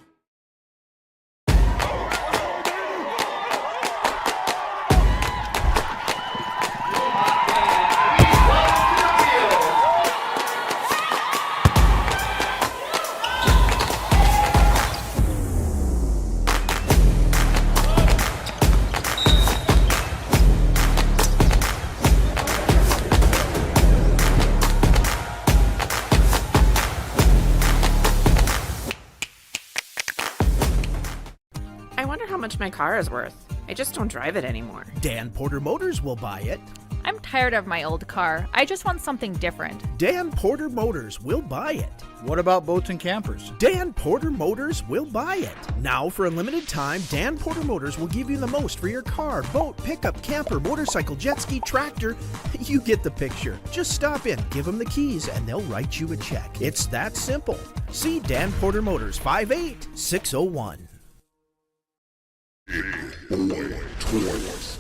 I wonder how much my car is worth. I just don't drive it anymore. Dan Porter Motors will buy it. I'm tired of my old car. I just want something different. Dan Porter Motors will buy it. What about boats and campers? Dan Porter Motors will buy it. Now, for a limited time, Dan Porter Motors will give you the most for your car, boat, pickup, camper, motorcycle, jet ski, tractor. You get the picture. Just stop in, give them the keys, and they'll write you a check. It's that simple. See Dan Porter Motors, 58601. Big Boy Toys.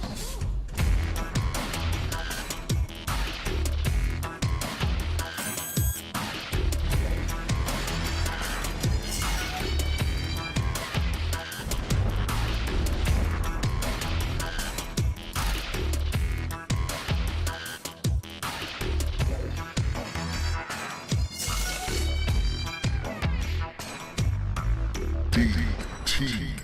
DT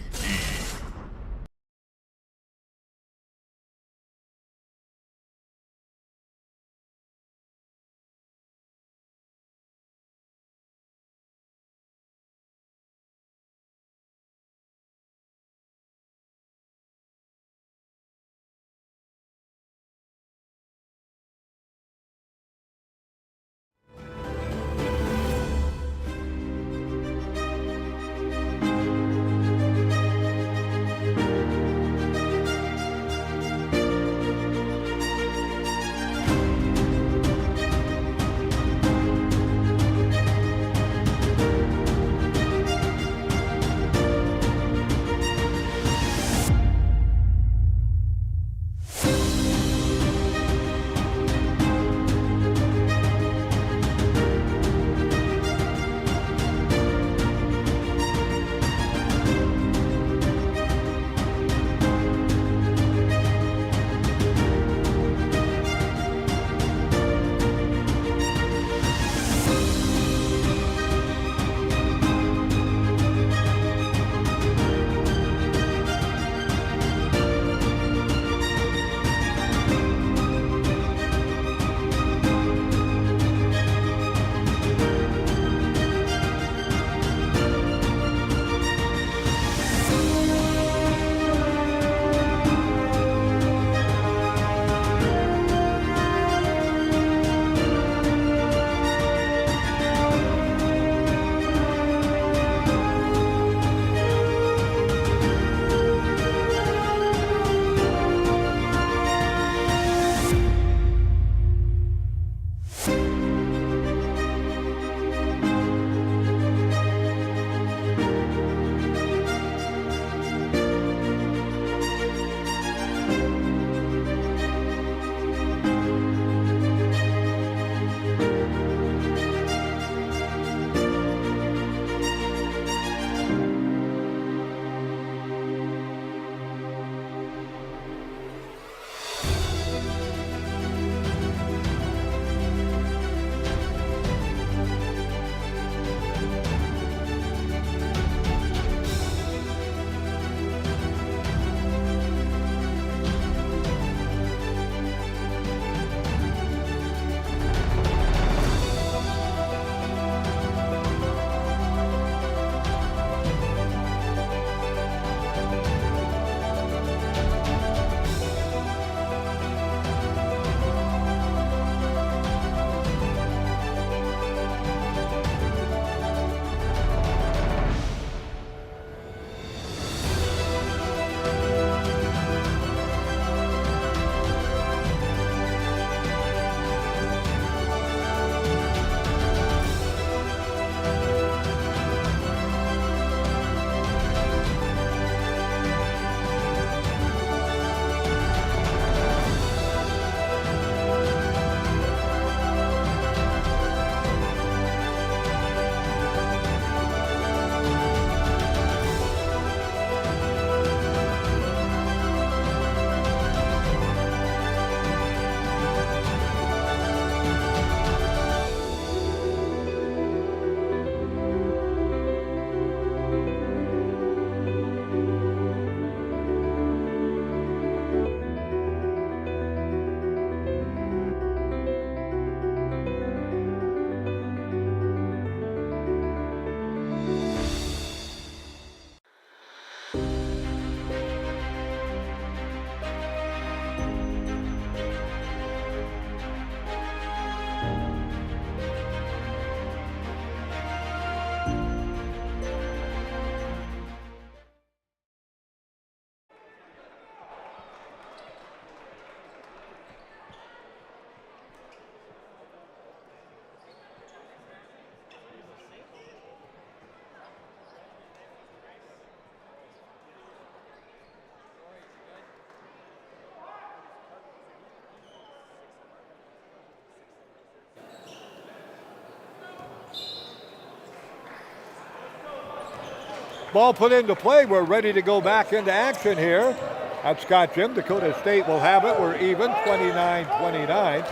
Ball put into play. We're ready to go back into action here. That's Scott Jim. Dakota State will have it. We're even, 29-29.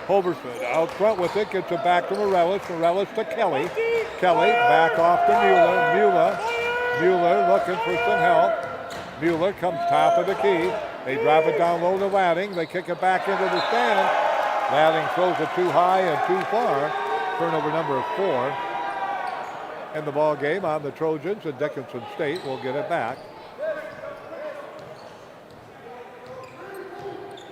Hoverson out front with it, gets it back to Morales. Morales to Kelly. Kelly back off to Mueller. Mueller looking for some help. Mueller comes top of the key. They drive it down low to Ladding. They kick it back into the stand. Ladding throws it too high and too far. Turnover number 4 in the ball game on the Trojans, and Dickinson State will get it back.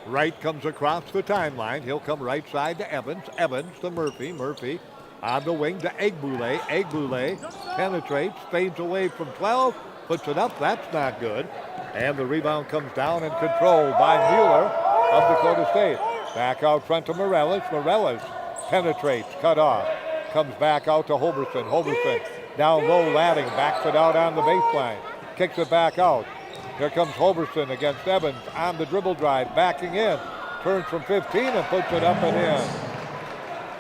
Wright comes across the timeline. He'll come right side to Evans. Evans to Murphy. Murphy on the wing to Egbule. Egbule penetrates, fades away from 12, puts it up. That's not good. And the rebound comes down and controlled by Mueller of Dakota State. Back out front to Morales. Morales penetrates, cut off. Comes back out to Hoverson. Hoverson down low, Ladding backs it out on the baseline. Kicks it back out. Here comes Hoverson against Evans on the dribble drive, backing in. Turns from 15 and puts it up and in.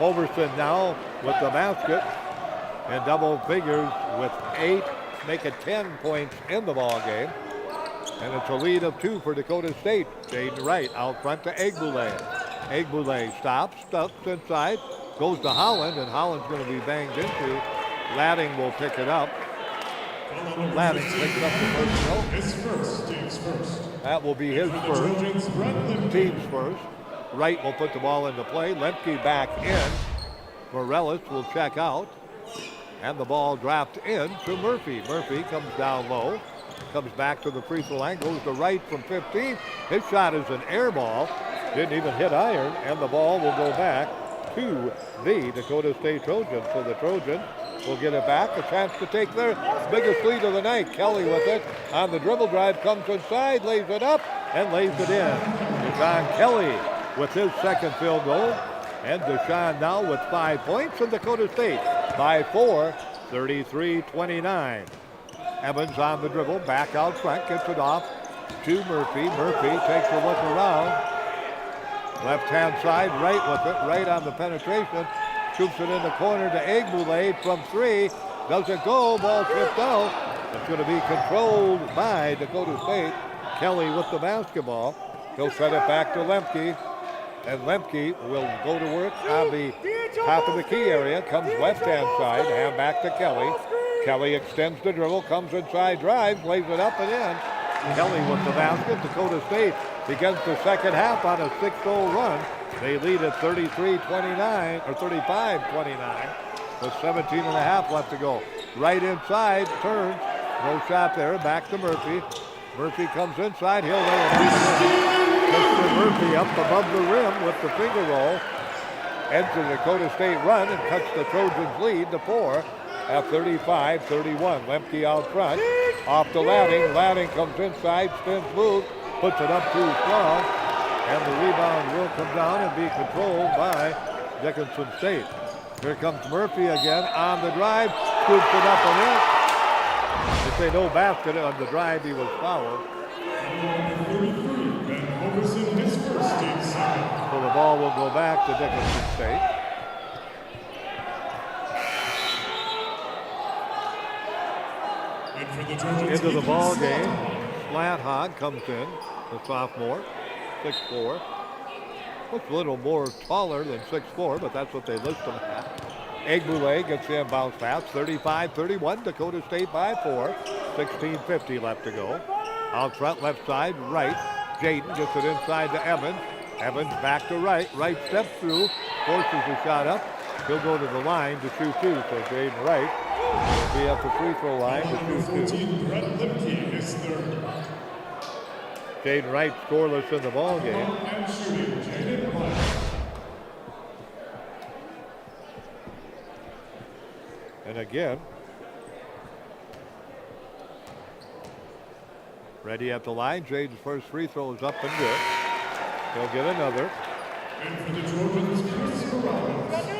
Hoverson now with the basket in double figures with 8, make it 10 points in the ball game. And it's a lead of 2 for Dakota State. Jaden Wright out front to Egbule. Egbule stops inside, goes to Holland, and Holland's going to be banged into. Ladding will pick it up. Ladding picks it up the first. Team's first. That will be his first. Team's first. Wright will put the ball into play. Lemke back in. Morales will check out. And the ball dropped in to Murphy. Murphy comes down low. Comes back to the free throw line. Goes to Wright from 15. His shot is an air ball. Didn't even hit iron. And the ball will go back to the Dakota State Trojans. So the Trojans will get it back. A chance to take their biggest lead of the night. Kelly with it on the dribble drive, comes inside, lays it up, and lays it in. Deshaun Kelly with his second field goal. And Deshaun now with 5 points, and Dakota State by 4, 33-29. Evans on the dribble, back out front, gets it off to Murphy. Murphy takes a look around. Left-hand side, Wright with it, right on the penetration. Shoots it in the corner to Egbule from 3. Doesn't go, ball tipped out. It's going to be controlled by Dakota State. Kelly with the basketball. He'll set it back to Lemke. And Lemke will go to work on the top of the key area. Comes left-hand side, hand back to Kelly. Kelly extends the dribble, comes inside, drives, lays it up and in. Kelly with the basket. Dakota State begins the second half on a 6-0 run. They lead at 33-29, or 35-29, with 17 and a half left to go. Right inside, turns, no shot there, back to Murphy. Murphy comes inside, he'll lay it up. Mr. Murphy up above the rim with the finger roll. Ends the Dakota State run and cuts the Trojans lead to 4 at 35-31. Lemke out front, off to Ladding. Ladding comes inside, spins move, puts it up too strong. And the rebound will come down and be controlled by Dickinson State. Here comes Murphy again on the drive, scoops it up and in. They say no basket on the drive, he was fouled. So the ball will go back to Dickinson State. Into the ball game, Slant Hogg comes in, the sophomore. 6'4". Looks a little more taller than 6'4", but that's what they list him at. Egbule gets the inbounds pass, 35-31, Dakota State by 4. 16:50 left to go. Out front, left side, Wright. Jaden gets it inside to Evans. Evans back to Wright. Wright steps through, forces the shot up. He'll go to the line to shoot 2, so Jaden Wright will be at the free throw line to shoot 2. Jaden Wright scoreless in the ball game. And again, ready at the line. Jaden's first free throw is up and good. He'll get another. And for the Trojans, Chris Morales.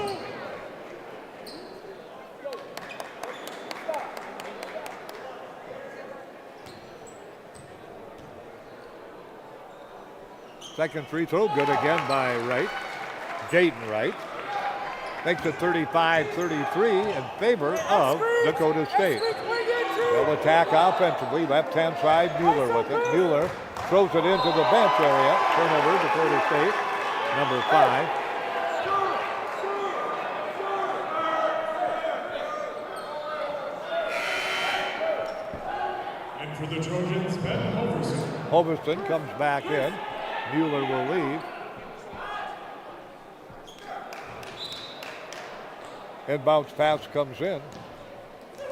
Second free throw, good again by Wright. Jaden Wright makes it 35-33 in favor of Dakota State. They'll attack offensively. Left-hand side, Mueller with it. Mueller throws it into the bench area. Turnover, Dakota State, number 5. And for the Trojans, Ben Hoverson. Hoverson comes back in. Mueller will leave. Inbounds pass comes in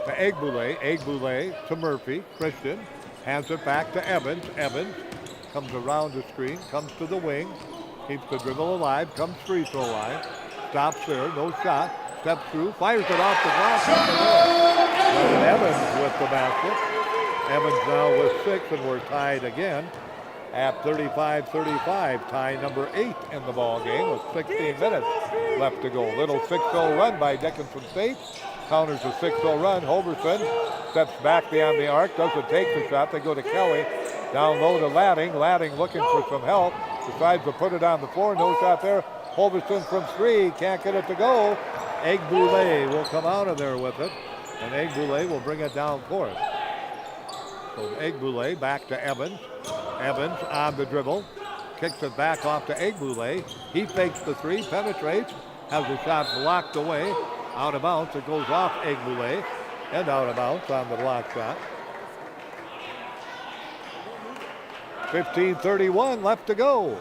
to Egbule. Egbule to Murphy. Christian hands it back to Evans. Evans comes around the screen, comes to the wing, keeps the dribble alive, comes free throw line, stops there, no shot, steps through, fires it off the glass. Evans with the basket. Evans now with 6, and we're tied again at 35-35. Tie number 8 in the ball game with 16 minutes left to go. Little 6-0 run by Dickinson State. Counters a 6-0 run. Hoverson steps back beyond the arc, doesn't take the shot. They go to Kelly. Down low to Ladding. Ladding looking for some help. Decides to put it on the floor. No shot there. Hoverson from 3. Can't get it to go. Egbule will come out of there with it. And Egbule will bring it down court. So Egbule back to Evans. Evans on the dribble. Kicks it back off to Egbule. He fakes the 3. Penetrates. Has the shot blocked away. Out of bounds. It goes off Egbule. And out of bounds on the block shot. 15:31 left to go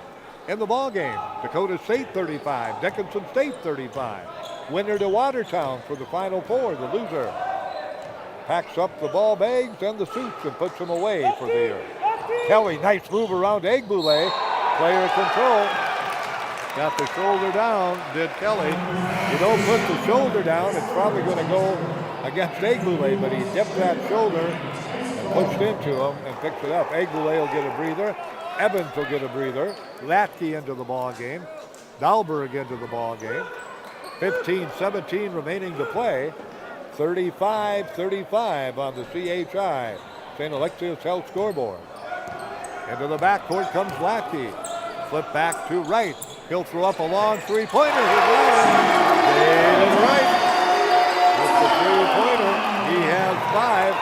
in the ball game. Dakota State 35, Dickinson State 35. Winner to Watertown for the Final Four. The loser packs up the ball bags and the suits and puts them away for the year. Kelly, nice move around Egbule. Player control. Got the shoulder down, did Kelly. You don't put the shoulder down, it's probably going to go against Egbule, but he dipped that shoulder and pushed into him and picked it up. Egbule will get a breather. Evans will get a breather. Latke into the ball game. Dahlberg into the ball game. 15-17 remaining to play. 35-35 on the CHI St. Alexius Health scoreboard. Into the backcourt comes Latke. Flip back to Wright. He'll throw up a long three-pointer. David Wright with the three-pointer. He has 5.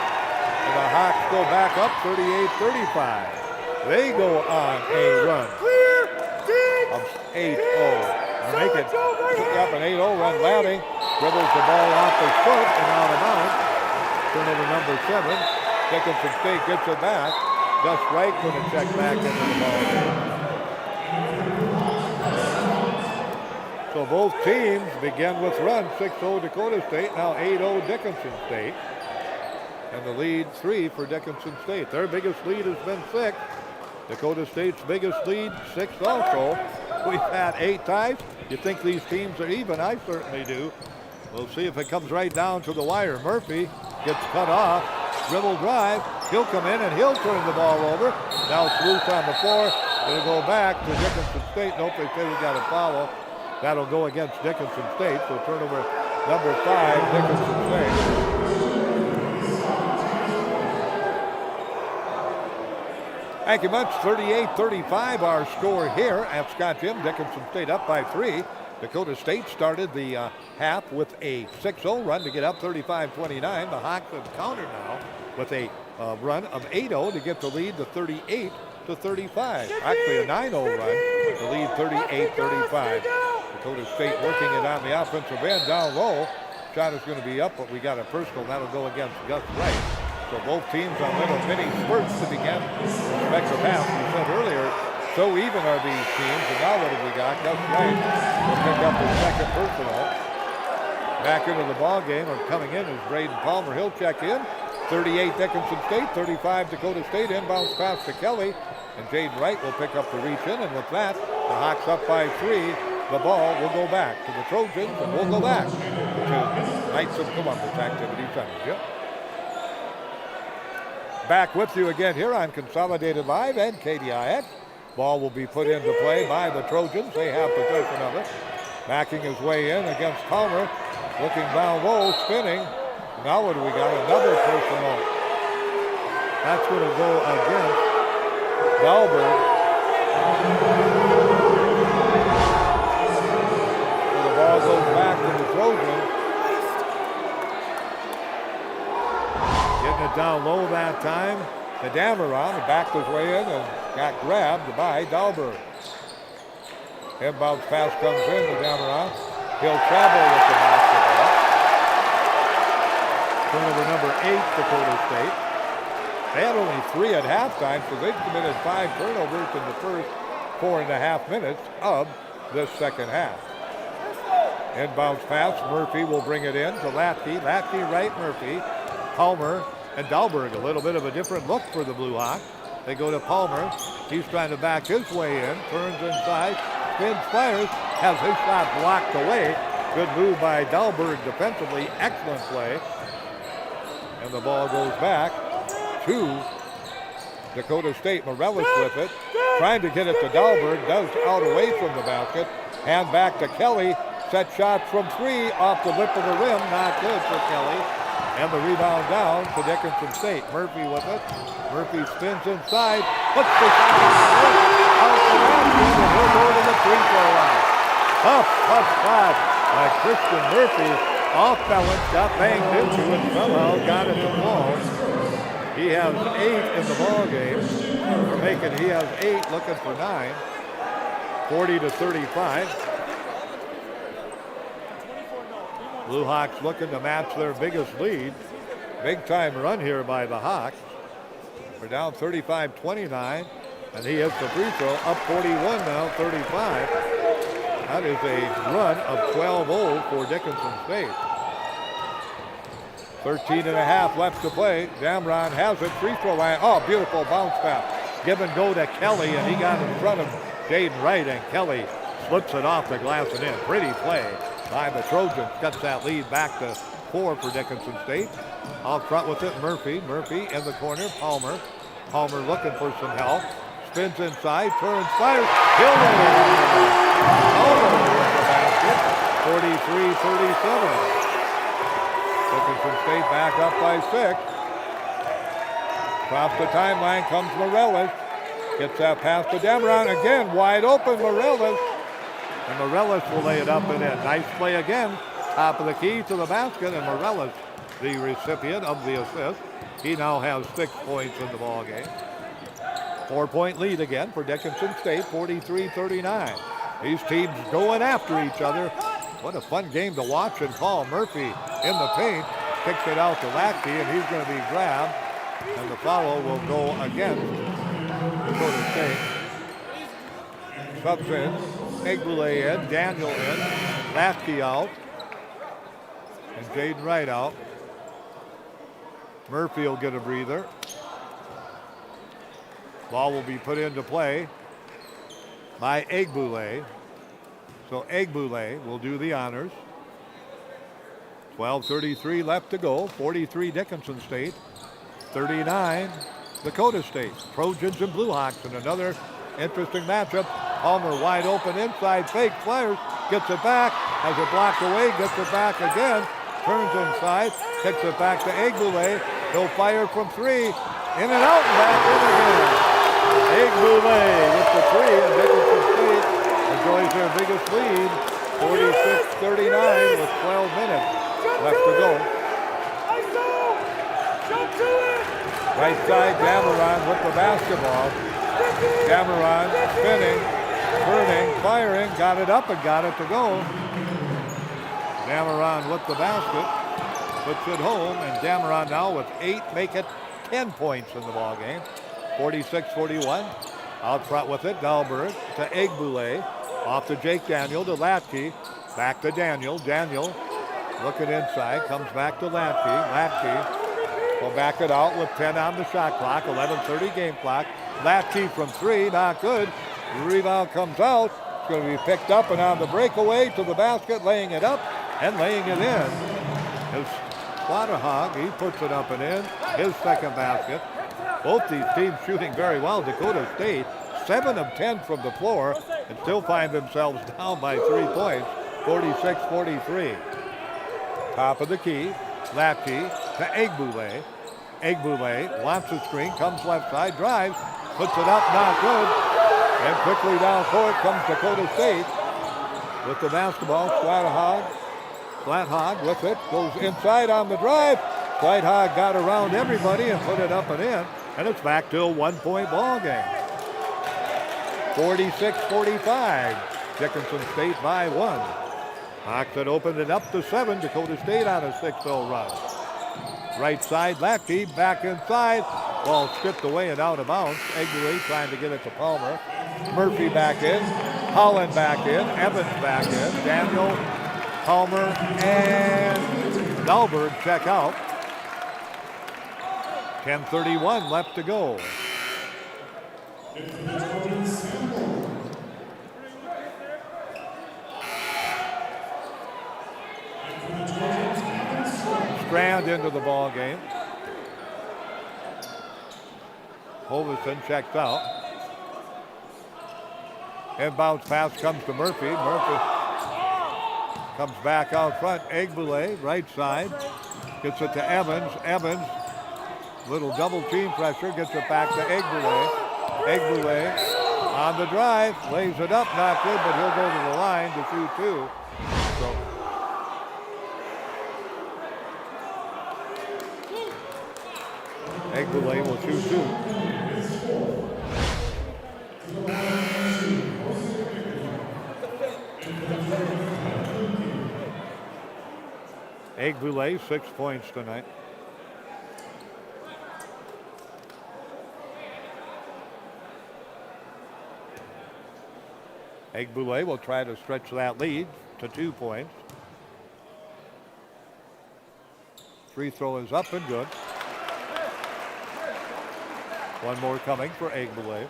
And the Hawks go back up 38-35. They go on a run of 8-0. Make it up an 8-0 run. Ladding dribbles the ball off his foot and out of bounds. Turnover number 7. Dickinson State gets it back. Gus Wright going to check back into the ball game. So both teams begin with runs. 6-0 Dakota State, now 8-0 Dickinson State. And the lead 3 for Dickinson State. Their biggest lead has been 6. Dakota State's biggest lead, 6 also. We've had 8 ties. You think these teams are even? I certainly do. We'll see if it comes right down to the wire. Murphy gets cut off. Dribble drive. He'll come in and he'll turn the ball over. Now it's loose on the floor. It'll go back to Dickinson State. Nope, they say we got a foul. That'll go against Dickinson State. So turnover number 5, Dickinson State. Thank you much. 38-35 our score here at Scott Gym. Dickinson State up by 3. Dakota State started the half with a 6-0 run to get up 35-29. The Hawks have countered now with a run of 8-0 to get the lead to 38-35. Actually a 9-0 run to lead 38-35. Dakota State working it on the offensive end down low. Shot is going to be up, but we got a personal. That'll go against Gus Wright. So both teams on little mini spurts to begin respective half. We said earlier, so even are these teams. And now what have we got? Gus Wright will pick up his second personal. Back into the ball game, or coming in is Braden Palmer. He'll check in. 38 Dickinson State, 35 Dakota State. Inbounds pass to Kelly. And Jaden Wright will pick up the reach in. And with that, the Hawks up by 3. The ball will go back to the Trojans, and we'll go back to Knights of Columbus Activity Center. Yep. Back with you again here on Consolidated Live and KDIX. Ball will be put into play by the Trojans. They have possession of it. Backing his way in against Palmer. Looking down low, spinning. Now what do we got? Another personal. That's going to go against Dahlberg. So the ball goes back to the Trojans. Getting it down low that time to Dameron, and backed his way in and got grabbed by Dahlberg. Inbounds pass comes in to Dameron. He'll travel with the basketball. Turnover number 8, Dakota State. They had only 3 at halftime, so they committed 5 turnovers in the first 4.5 minutes of this second half. Inbounds pass, Murphy will bring it in to Latke. Latke right, Murphy. Palmer and Dahlberg, a little bit of a different look for the Blue Hawks. They go to Palmer. He's trying to back his way in, turns inside, spins, fires, has his shot blocked away. Good move by Dahlberg defensively, excellent play. And the ball goes back to Dakota State. Morellis with it, trying to get it to Dahlberg, does out away from the basket. Hand back to Kelly, set shots from 3 off the lip of the rim, not good for Kelly. And the rebound down to Dickinson State. Murphy with it. Murphy spins inside, puts the shot out the basket, and he'll go to the free throw line. Tough shot by Christian Murphy. Off balance, got banged into and somehow got it to fall. He has 8 in the ball game. He has 8, looking for 9. 40-35. Blue Hawks looking to match their biggest lead. Big time run here by the Hawks. We're down 35-29, and he hits the free throw, up 41 now, 35. That is a run of 12-0 for Dickinson State. 13.5 left to play. Dameron has it, free throw line. Oh, beautiful bounce pass. Give and go to Kelly, and he got in front of Jaden Wright, and Kelly slips it off the glass and in. Pretty play by the Trojans. Cuts that lead back to 4 for Dickinson State. Out front with it, Murphy. Murphy in the corner, Palmer. Palmer looking for some help. Spins inside, turns, fires. Palmer with the basket. 43-37. Dickinson State back up by 6. Across the timeline comes Morellis. Gets that pass to Dameron. Again, wide open, Morellis. And Morellis will lay it up and in. Nice play again. Top of the key to the basket, and Morellis, the recipient of the assist. He now has 6 points in the ball game. 4-point lead again for Dickinson State, 43-39. These teams going after each other. What a fun game to watch and call. Murphy in the paint, kicks it out to Latke, and he's going to be grabbed. And the foul will go against Dakota State. Subs in, Egbule in, Daniel in, Latke out, and Jaden Wright out. Murphy will get a breather. Ball will be put into play by Egbule. So Egbule will do the honors. 12:33 left to go. 43 Dickinson State, 39 Dakota State. Trojans and Blue Hawks in another interesting matchup. Palmer wide open inside, fake, fires, gets it back, has it blocked away, gets it back again, turns inside, kicks it back to Egbule. He'll fire from 3, in and out and back in again. Egbule with the 3, and Dickinson State enjoys their biggest lead, 46-39 with 12 minutes left to go. Right side, Dameron with the basketball. Dameron spinning, turning, firing, got it up and got it to go. Dameron with the basket, puts it home, and Dameron now with 8, make it 10 points in the ball game. 46-41. Out front with it, Dahlberg to Egbule. Off to Jake Daniel to Latke. Back to Daniel. Daniel looking inside, comes back to Latke. Latke will back it out with 10 on the shot clock, 11:30 game clock. Latke from 3, not good. The rebound comes out. It's going to be picked up and on the breakaway to the basket, laying it up and laying it in. His Hog, he puts it up and in. His second basket. Both these teams shooting very well. Dakota State, 7 of 10 from the floor, and still find themselves down by 3 points, 46-43. Top of the key, Latke to Egbule. Egbule wants the screen, comes left side, drives, puts it up, not good. And quickly down court comes Dakota State with the basketball. Flat Hog with it, goes inside on the drive, Whitehog got around everybody and put it up and in, and it's back to a 1-point ball game. 46-45. Dickinson State by 1. Hawks had opened it up to 7. Dakota State on a 6-0 run. Right side, Lackey back inside. Ball stripped away and out of bounds. Egley trying to get it to Palmer. Murphy back in. Holland back in. Evans back in. Daniel, Palmer, and Dahlberg check out. 10:31 left to go. Strand into the ball game. Hoverson checks out. Inbounds pass comes to Murphy. Murphy comes back out front. Egboulet, right side. Gets it to Evans. Evans, little double team pressure. Gets it back to Egboulet. Egboulet on the drive. Lays it up. Not good, but he'll go to the line to shoot 2. So Egboulet will shoot 2. Egboulet, 6 points tonight. Egboulet will try to stretch that lead to 2 points. Free throw is up and good. One more coming for Egboulet.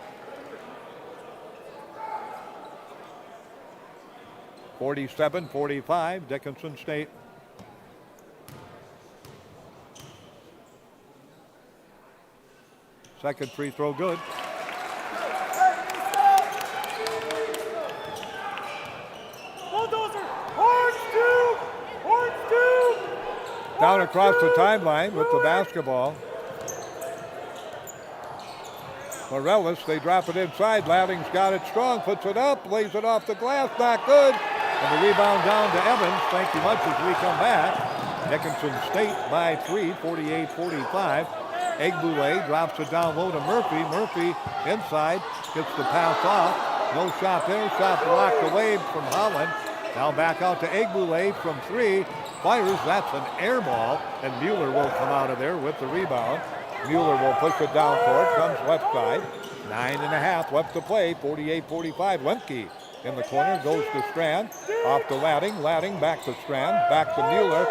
47-45, Dickinson State. Second free throw good. Down across the timeline with the basketball. Morellis, they drop it inside. Ladding's got it strong, puts it up, lays it off the glass, not good. And the rebound down to Evans. Thank you much as we come back. Dickinson State by 3, 48-45. Egboulet drops it down low to Murphy. Murphy inside, gets the pass off. No shot there, shot blocked away from Holland. Now back out to Egboulet from 3. Fires, that's an air ball, and Mueller will come out of there with the rebound. Mueller will push it down court, comes left side. 9.5 left to play, 48-45. Lemke in the corner, goes to Strand. Off to Ladding, Ladding back to Strand, back to Mueller.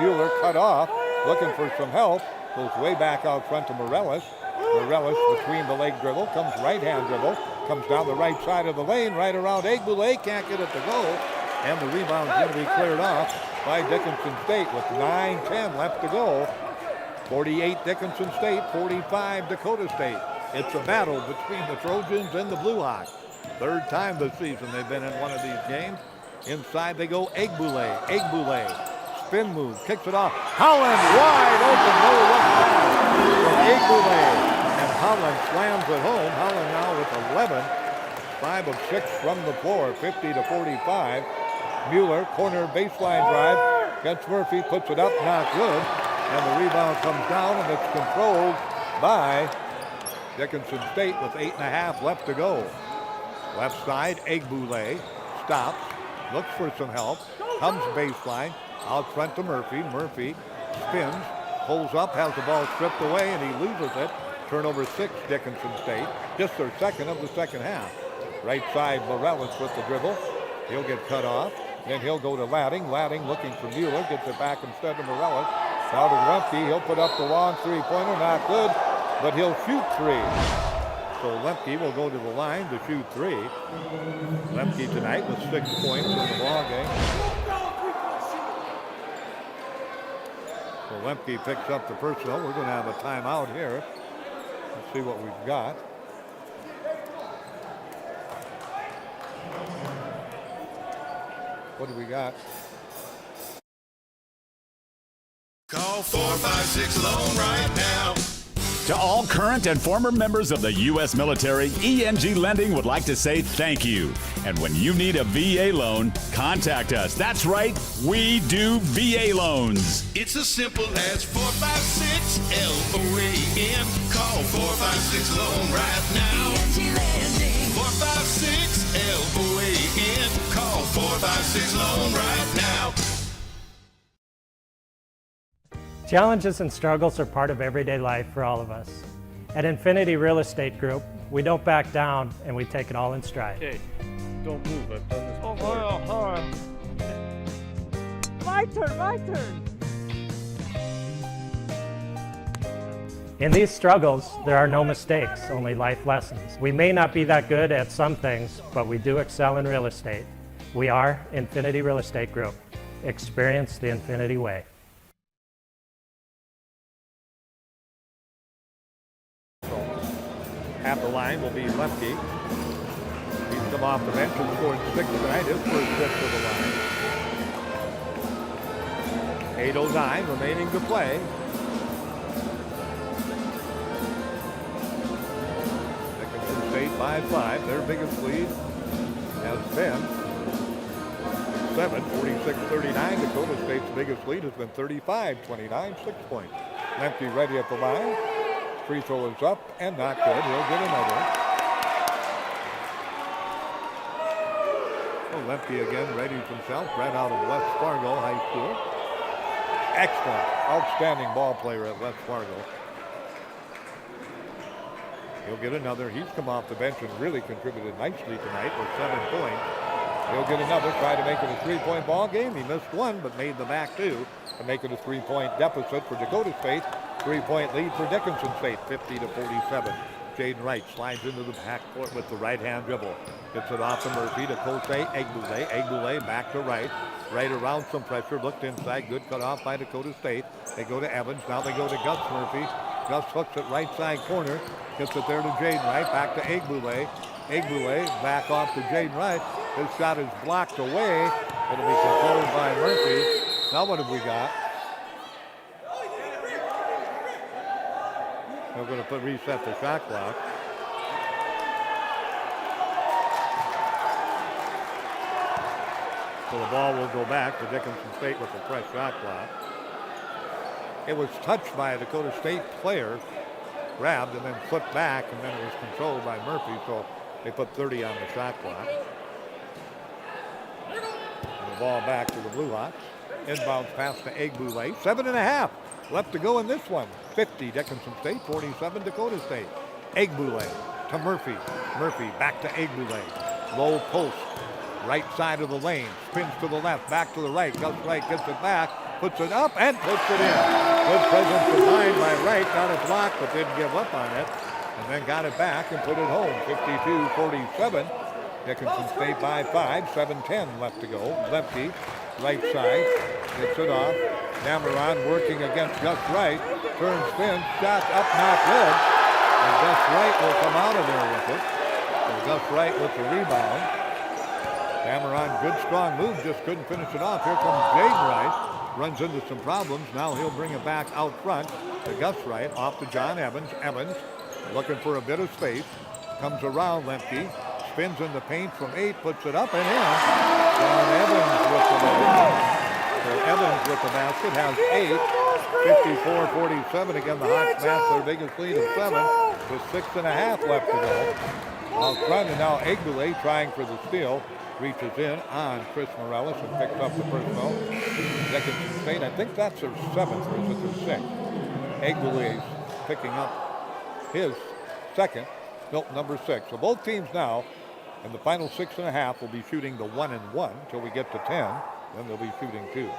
Mueller cut off, looking for some help. Goes way back out front to Morellis. Morellis between the leg dribble, comes right-hand dribble, comes down the right side of the lane, right around Egboulet, can't get it to go. And the rebound's going to be cleared off by Dickinson State with 9:10 left to go. 48 Dickinson State, 45 Dakota State. It's a battle between the Trojans and the Blue Hawks. Third time this season they've been in one of these games. Inside they go Egboulet. Egboulet, spin move, kicks it off. Holland wide open, no look pass from Egboulet. And Holland slams it home. Holland now with 11. 5 of 6 from the floor, 50-45. Mueller, corner baseline drive. Gets Murphy, puts it up, not good. And the rebound comes down, and it's controlled by Dickinson State with 8.5 left to go. Left side, Egboulet stops, looks for some help, comes baseline, out front to Murphy. Murphy spins, pulls up, has the ball stripped away, and he loses it. Turnover 6, Dickinson State. Just their second of the second half. Right side, Morellis with the dribble. He'll get cut off. Then he'll go to Ladding. Ladding looking for Mueller, gets it back instead of Morellis. Now to Lemke, he'll put up the long three-pointer, not good, but he'll shoot 3. So Lemke will go to the line to shoot 3. Lemke tonight with 6 points in the ball game. So Lemke picks up the personal. We're going to have a timeout here. Let's see what we've got. What do we got? Call 456 Loan right now. To all current and former members of the U.S. military, ENG Lending would like to say thank you. And when you need a VA loan, contact us. That's right, we do VA loans. It's as simple as 456-LOAN. Call 456-LOAN right now. ENG Lending. 456-LOAN. Call 456-LOAN right now. Challenges and struggles are part of everyday life for all of us. At Infinity Real Estate Group, we don't back down and we take it all in stride. Okay, don't move. I've done this before. My turn. In these struggles, there are no mistakes, only life lessons. We may not be that good at some things, but we do excel in real estate. We are Infinity Real Estate Group. Experience the Infinity way. At the line will be Lemke. He's come off the bench and scored 6 tonight. His first 6 of the line. 8:09 remaining to play. Dickinson State by 5. Their biggest lead has been 7, 46-39. Dakota State's biggest lead has been 35-29, 6 points. Lemke ready at the line. Free throw is up and not good. He'll get another. Oh, Lemke again readies himself right out of West Fargo High School. Excellent, outstanding ball player at West Fargo. He'll get another. He's come off the bench and really contributed nicely tonight with 7 points. He'll get another, try to make it a 3-point ball game. He missed one, but made the back 2 to make it a 3-point deficit for Dakota State. 3-point lead for Dickinson State, 50-47. Jaden Wright slides into the backcourt with the right-hand dribble. Gets it off to Murphy to Kosei Egbule. Egbule back to Wright. Wright around some pressure, looked inside. Good cut off by Dakota State. They go to Evans. Now they go to Gus Murphy. Gus hooks it right side corner. Gets it there to Jaden Wright. Back to Egbule. Egbule back off to Jaden Wright. His shot is blocked away. It'll be controlled by Murphy. Now what have we got? We're going to reset the shot clock. So the ball will go back to Dickinson State with a fresh shot clock. It was touched by a Dakota State player, grabbed and then flipped back, and then it was controlled by Murphy, so they put 30 on the shot clock. And the ball back to the Blue Hawks. Inbounds pass to Egbule. 7.5 left to go in this one. 50 Dickinson State, 47 Dakota State. Egbule to Murphy. Murphy back to Egbule. Low post, right side of the lane. Spins to the left, back to the right. Gus Wright gets it back, puts it up, and puts it in. Good presence of mind by Wright. Got it blocked, but didn't give up on it. And then got it back and put it home. 52-47. Dickinson State by 5. 7:10 left to go. Lemke, right side, gets it off. Dameron working against Gus Wright. Turn, spin, shot up, not good. And Gus Wright will come out of there with it. So Gus Wright with the rebound. Dameron, good strong move, just couldn't finish it off. Here comes Jaden Wright. Runs into some problems. Now he'll bring it back out front to Gus Wright. Off to John Evans. Evans looking for a bit of space. Comes around Lemke. Spins in the paint from 8. Puts it up and in. John Evans with the basket. So Evans with the basket has 8. 54-47. Again, the Hawks match their biggest lead of 7 with 6.5 left to go. Out front, and now Egbule trying for the steal. Reaches in on Chris Morales and picks up the personal. Dickinson State, I think that's their 7th, or is it their 6th? Egbule's picking up his 2nd, nope, number 6. So both teams now, in the final 6.5, will be shooting the 1 and 1 until we get to 10. Then they'll be shooting 2.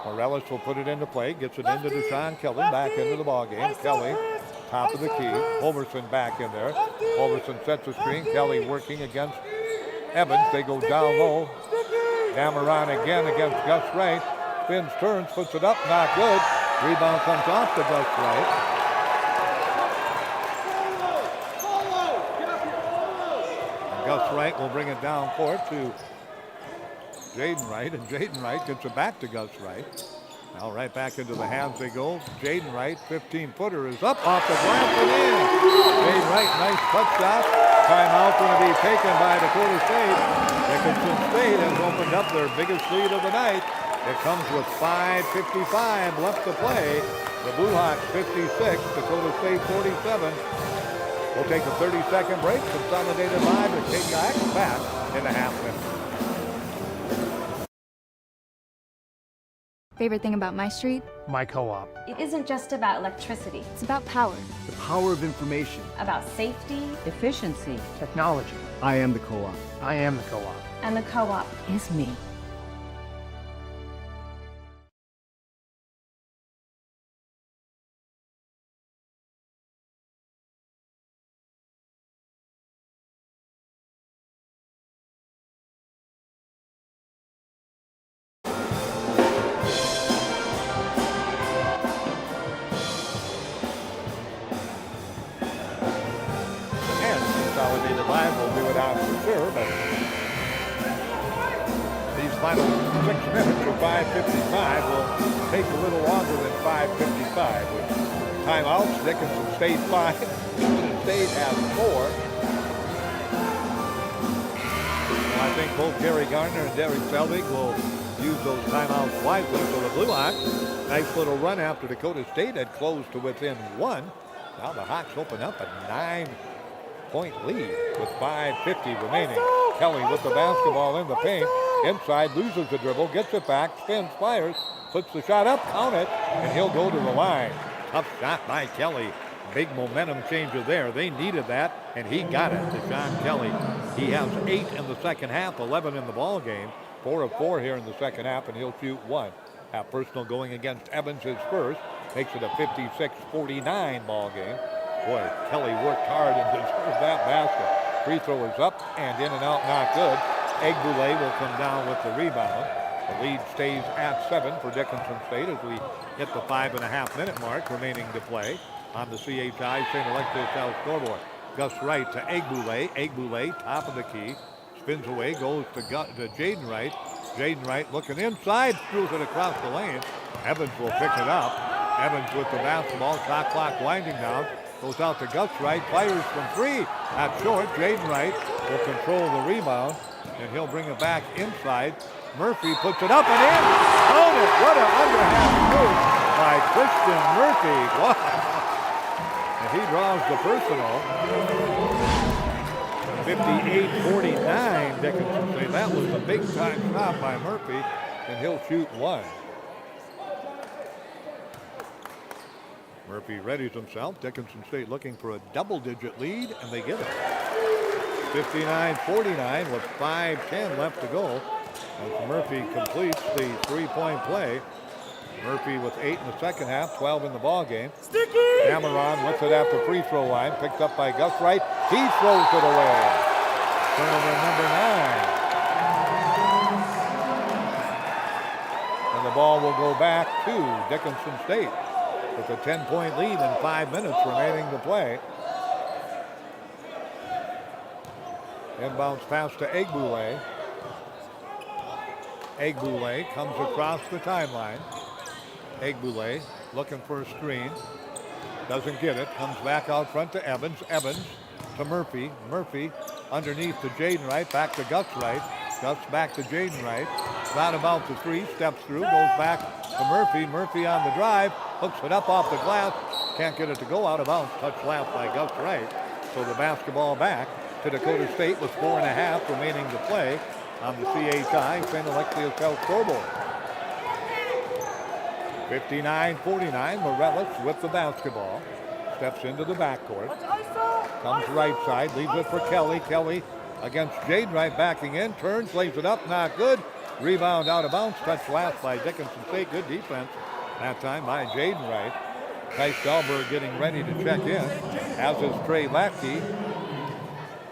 Morales will put it into play, gets it into Deshaun Kelly, back into the ballgame. Kelly, top of the key. Holverson back in there. Holverson sets the screen. Kelly working against Evans. They go down low. Dameron again against Gus Wright. Spins, turns, puts it up, not good. Rebound comes off to Gus Wright. And Gus Wright will bring it down court to Jaden Wright, and Jaden Wright gets it back to Gus Wright. Now right back into the hands they go. Jaden Wright, 15-footer is up off the glass and in. Jaden Wright, nice cut shot. Timeout going to be taken by Dakota State. Dickinson State has opened up their biggest lead of the night. It comes with 5:55 left to play. The Blue Hawks 56, Dakota State 47. We'll take a 30-second break. Consolidated Live and take back in a half minute. Favorite thing about my street? My co-op. It isn't just about electricity. It's about power. The power of information. About safety. Efficiency. Technology. I am the co-op. I am the co-op. And the co-op Is me. Consolidated Live will do it out for sure, but these final 6 minutes or 5:55 will take a little longer than 5:55 with timeouts. Dickinson State 5, Dakota State has 4. And I think both Gary Gardner and Derek Selvig will use those timeouts wisely. So the Blue Hawks, nice little run after Dakota State had closed to within 1. Now the Hawks open up a 9-point lead with 5:50 remaining. Kelly with the basketball in the paint. Inside, loses the dribble, gets it back, spins, fires, puts the shot up, count it, and he'll go to the line. Tough shot by Kelly. Big momentum changer there. They needed that, and he got it to John Kelly. He has 8 in the second half, 11 in the ball game. 4 of 4 here in the second half, and he'll shoot 1. Half personal going against Evans, his first. Makes it a 56-49 ball game. Boy, Kelly worked hard and deserved that basket. Free throw is up and in and out, not good. Egbule will come down with the rebound. The lead stays at 7 for Dickinson State as we hit the 5.5-minute mark remaining to play on the CHI St. Alexius South scoreboard. Gus Wright to Egbule. Egbule, top of the key. Spins away, goes to Jaden Wright. Jaden Wright looking inside, throws it across the lane. Evans will pick it up. Evans with the basketball, shot clock winding down. Goes out to Gus Wright, fires from 3. At short, Jaden Wright will control the rebound, and he'll bring it back inside. Murphy puts it up and in. Own it. What an underhand move by Christian Murphy. Wow. And he draws the personal. 58-49 Dickinson State. That was a big time shot by Murphy, and he'll shoot 1. Murphy readies himself. Dickinson State looking for a double-digit lead, and they get it. 59-49 with 5:10 left to go as Murphy completes the three-point play. Murphy with 8 in the second half, 12 in the ball game. Cameron lifts it at the free throw line, picked up by Gus Wright. He throws it away. Turnover number 9. And the ball will go back to Dickinson State with a 10-point lead and 5 minutes remaining to play. Inbounds pass to Egbule. Egbule comes across the timeline. Egbule looking for a screen. Doesn't get it. Comes back out front to Evans. Evans to Murphy. Murphy underneath to Jaden Wright. Back to Gus Wright. Gus back to Jaden Wright. Not about the 3. Steps through. Goes back to Murphy. Murphy on the drive. Hooks it up off the glass. Can't get it to go out of bounds. Touch last by Gus Wright. So the basketball back to Dakota State with 4.5 remaining to play on the CHI St. Alexius Health scoreboard. 59-49, Morellis with the basketball. Steps into the backcourt. Comes right side, leaves it for Kelly. Kelly against Jaden Wright backing in. Turns, lays it up, not good. Rebound out of bounds, touched last by Dickinson State. Good defense that time by Jaden Wright. Tice Dahlberg getting ready to check in, as is Trey Latke.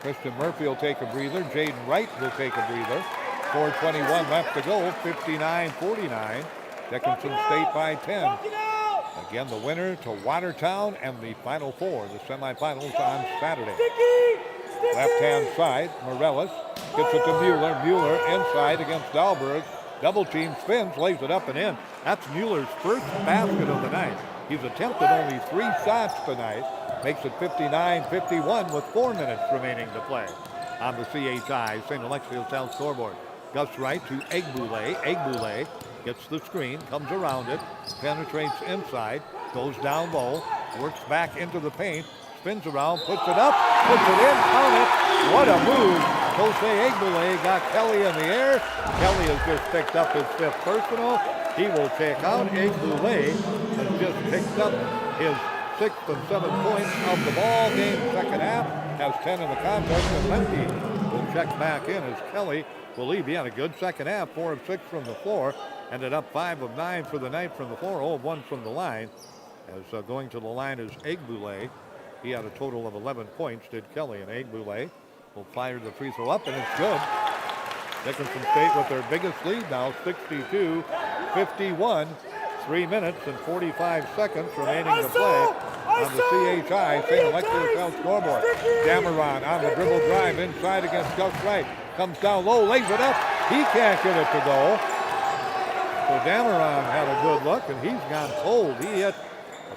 Christian Murphy will take a breather. Jaden Wright will take a breather. 4:21 left to go. 59-49. Dickinson State by 10. Again, the winner to Watertown and the Final Four, the semifinals on Saturday. Left-hand side, Morellis gets it to Mueller. Mueller inside against Dahlberg. Double team, spins, lays it up and in. That's Mueller's first basket of the night. He's attempted only 3 shots tonight. Makes it 59-51 with 4 minutes remaining to play on the CHI St. Alexius South scoreboard. Gus Wright to Egbule. Egbule gets the screen, comes around it, penetrates inside, goes down low, works back into the paint, spins around, puts it up, puts it in, count it. What a move. Jose Egbule got Kelly in the air. Kelly has just picked up his 5th personal. He will check out. Egbule has just picked up his 6th and 7th points of the ball game second half. Has 10 in the contest, and Lemke will check back in as Kelly will leave. He had a good second half, 4 of 6 from the floor. Ended up 5 of 9 for the night from the floor, 0 of 1 from the line. As going to the line is Egbule. He had a total of 11 points, did Kelly, and Egbule will fire the free throw up, and it's good. Dickinson State with their biggest lead now, 62-51. 3 minutes and 45 seconds remaining to play on the CHI St. Alexius South scoreboard. Dameron on the dribble drive inside against Gus Wright. Comes down low, lays it up. He can't get it to go. So Dameron had a good look, and he's gone cold. He hit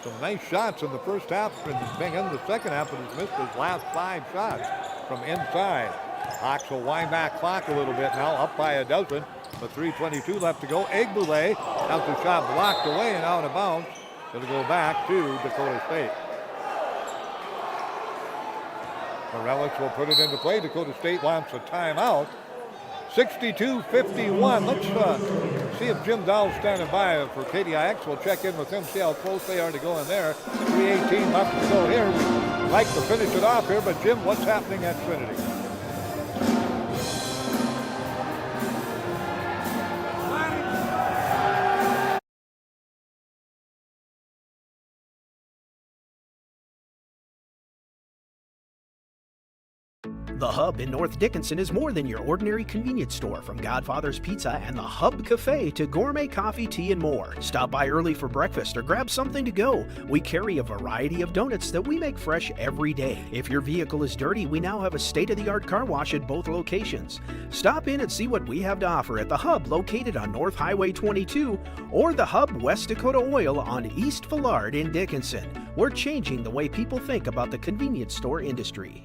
some nice shots in the first half and in the second half, but has missed his last 5 shots from inside. Hawks will wind back clock a little bit now, up by a dozen, but 3:22 left to go. Egbule has the shot blocked away and out of bounds. It'll go back to Dakota State. Morellis will put it into play. Dakota State wants a timeout. 62-51. Let's see if Jim Dowell's standing by for KDIX. We'll check in with him, see how close they are to go in there. 3:18 left to go here. We'd like to finish it off here, but Jim, what's happening at Trinity? The Hub in North Dickinson is more than your ordinary convenience store. From Godfather's Pizza and the Hub Cafe to gourmet coffee, tea, and more. Stop by early for breakfast or grab something to go. We carry a variety of donuts that we make fresh every day. If your vehicle is dirty, we now have a state-of-the-art car wash at both locations. Stop in and see what we have to offer at the Hub located on North Highway 22 or the Hub West Dakota Oil on East Villard in Dickinson. We're changing the way people think about the convenience store industry.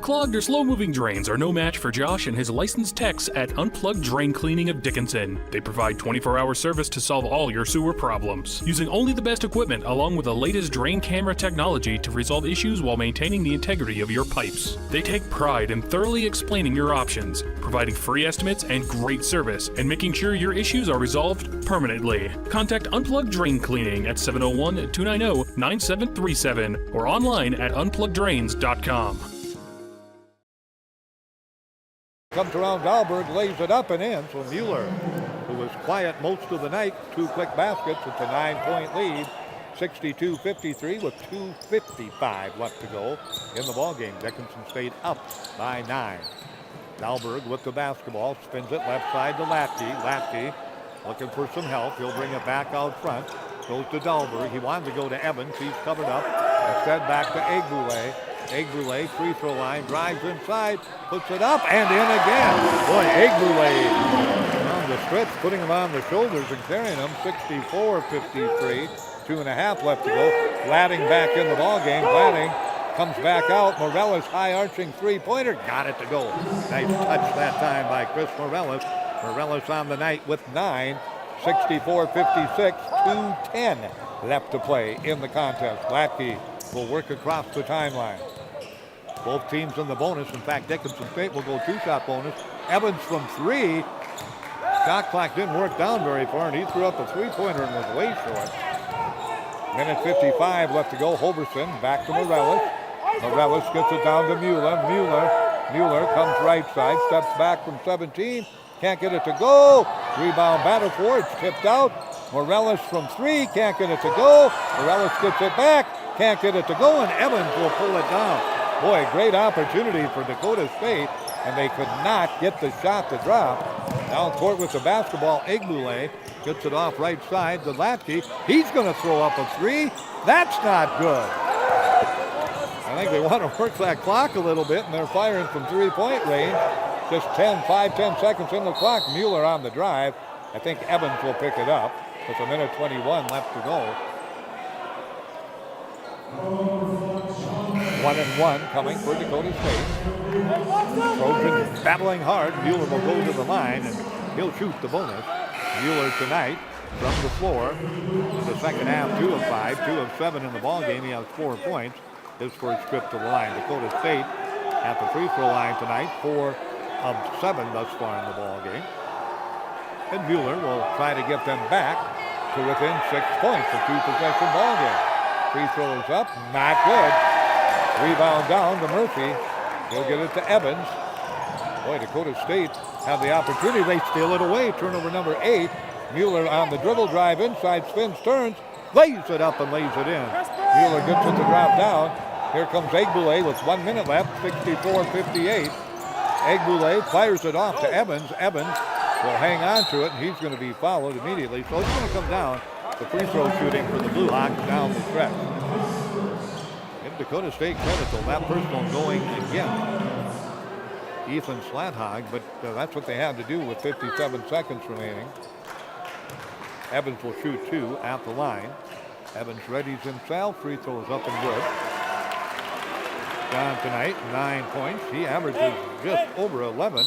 Clogged or slow-moving drains are no match for Josh and his licensed techs at Unplugged Drain Cleaning of Dickinson. They provide 24-hour service to solve all your sewer problems, using only the best equipment along with the latest drain camera technology to resolve issues while maintaining the integrity of your pipes. They take pride in thoroughly explaining your options, providing free estimates and great service, and making sure your issues are resolved permanently. Contact Unplugged Drain Cleaning at 701-290-9737 or online at unpluggeddrains.com. Comes around Dahlberg, lays it up and in. So Mueller, who was quiet most of the night, 2 quick baskets. It's a 9-point lead, 62-53 with 2:55 left to go in the ballgame. Dickinson State up by 9. Dahlberg with the basketball, spins it left side to Latke. Latke looking for some help. He'll bring it back out front. Goes to Dahlberg. He wanted to go to Evans. He's covered up. Instead back to Egbule. Egbule, free throw line, drives inside, puts it up and in again. Boy, Egbule on the stretch, putting him on the shoulders and carrying him. 64-53, 2.5 left to go. Ladding back in the ballgame. Ladding comes back out. Morellis, high arching three-pointer, got it to go. Nice touch that time by Chris Morellis. Morellis on the night with 9. 64-56, 2:10 left to play in the contest. Latke will work across the timeline. Both teams in the bonus. In fact, Dickinson State will go 2-shot bonus. Evans from 3. Shot clock didn't work down very far, and he threw up a three-pointer and was way short. Minute 55 left to go. Hoverson back to Morellis. Morellis gets it down to Mueller. Mueller comes right side, steps back from 17. Can't get it to go. Rebound battle for it. It's tipped out. Morellis from 3. Can't get it to go. Morellis gets it back. Can't get it to go, and Evans will pull it down. Boy, great opportunity for Dakota State, and they could not get the shot to drop. Down court with the basketball, Egbule gets it off right side to Latke. He's going to throw up a 3. That's not good. I think they want to work that clock a little bit, and they're firing from 3-point range. Just 10 seconds in the clock. Mueller on the drive. I think Evans will pick it up with 1:21 left to go. 1-1 coming for Dakota State. Trojans battling hard. Mueller will go to the line and he'll shoot the bonus. Mueller tonight from the floor. In the second half, 2 of 5, 2 of 7 in the ball game. He has 4 points. His first trip to the line. Dakota State at the free throw line tonight, 4 of 7 thus far in the ball game. And Mueller will try to get them back to within 6 points. A 2-possession ball game. Free throw is up, not good. Rebound down to Murphy. He'll get it to Evans. Boy, Dakota State have the opportunity. They steal it away. Turnover number 8. Mueller on the dribble drive inside, spins, turns, lays it up and lays it in. Mueller gets it to drop down. Here comes Egbule with 1 minute left, 64-58. Egbule fires it off to Evans. Evans will hang on to it, and he's going to be fouled immediately. So it's going to come down to free throw shooting for the Blue Hawks down the stretch. Give Dakota State credit, though. That personal going again. Ethan Slathog, but that's what they had to do with 57 seconds remaining. Evans will shoot 2 at the line. Evans readies himself. Free throw is up and good. John tonight, 9 points. He averages just over 11.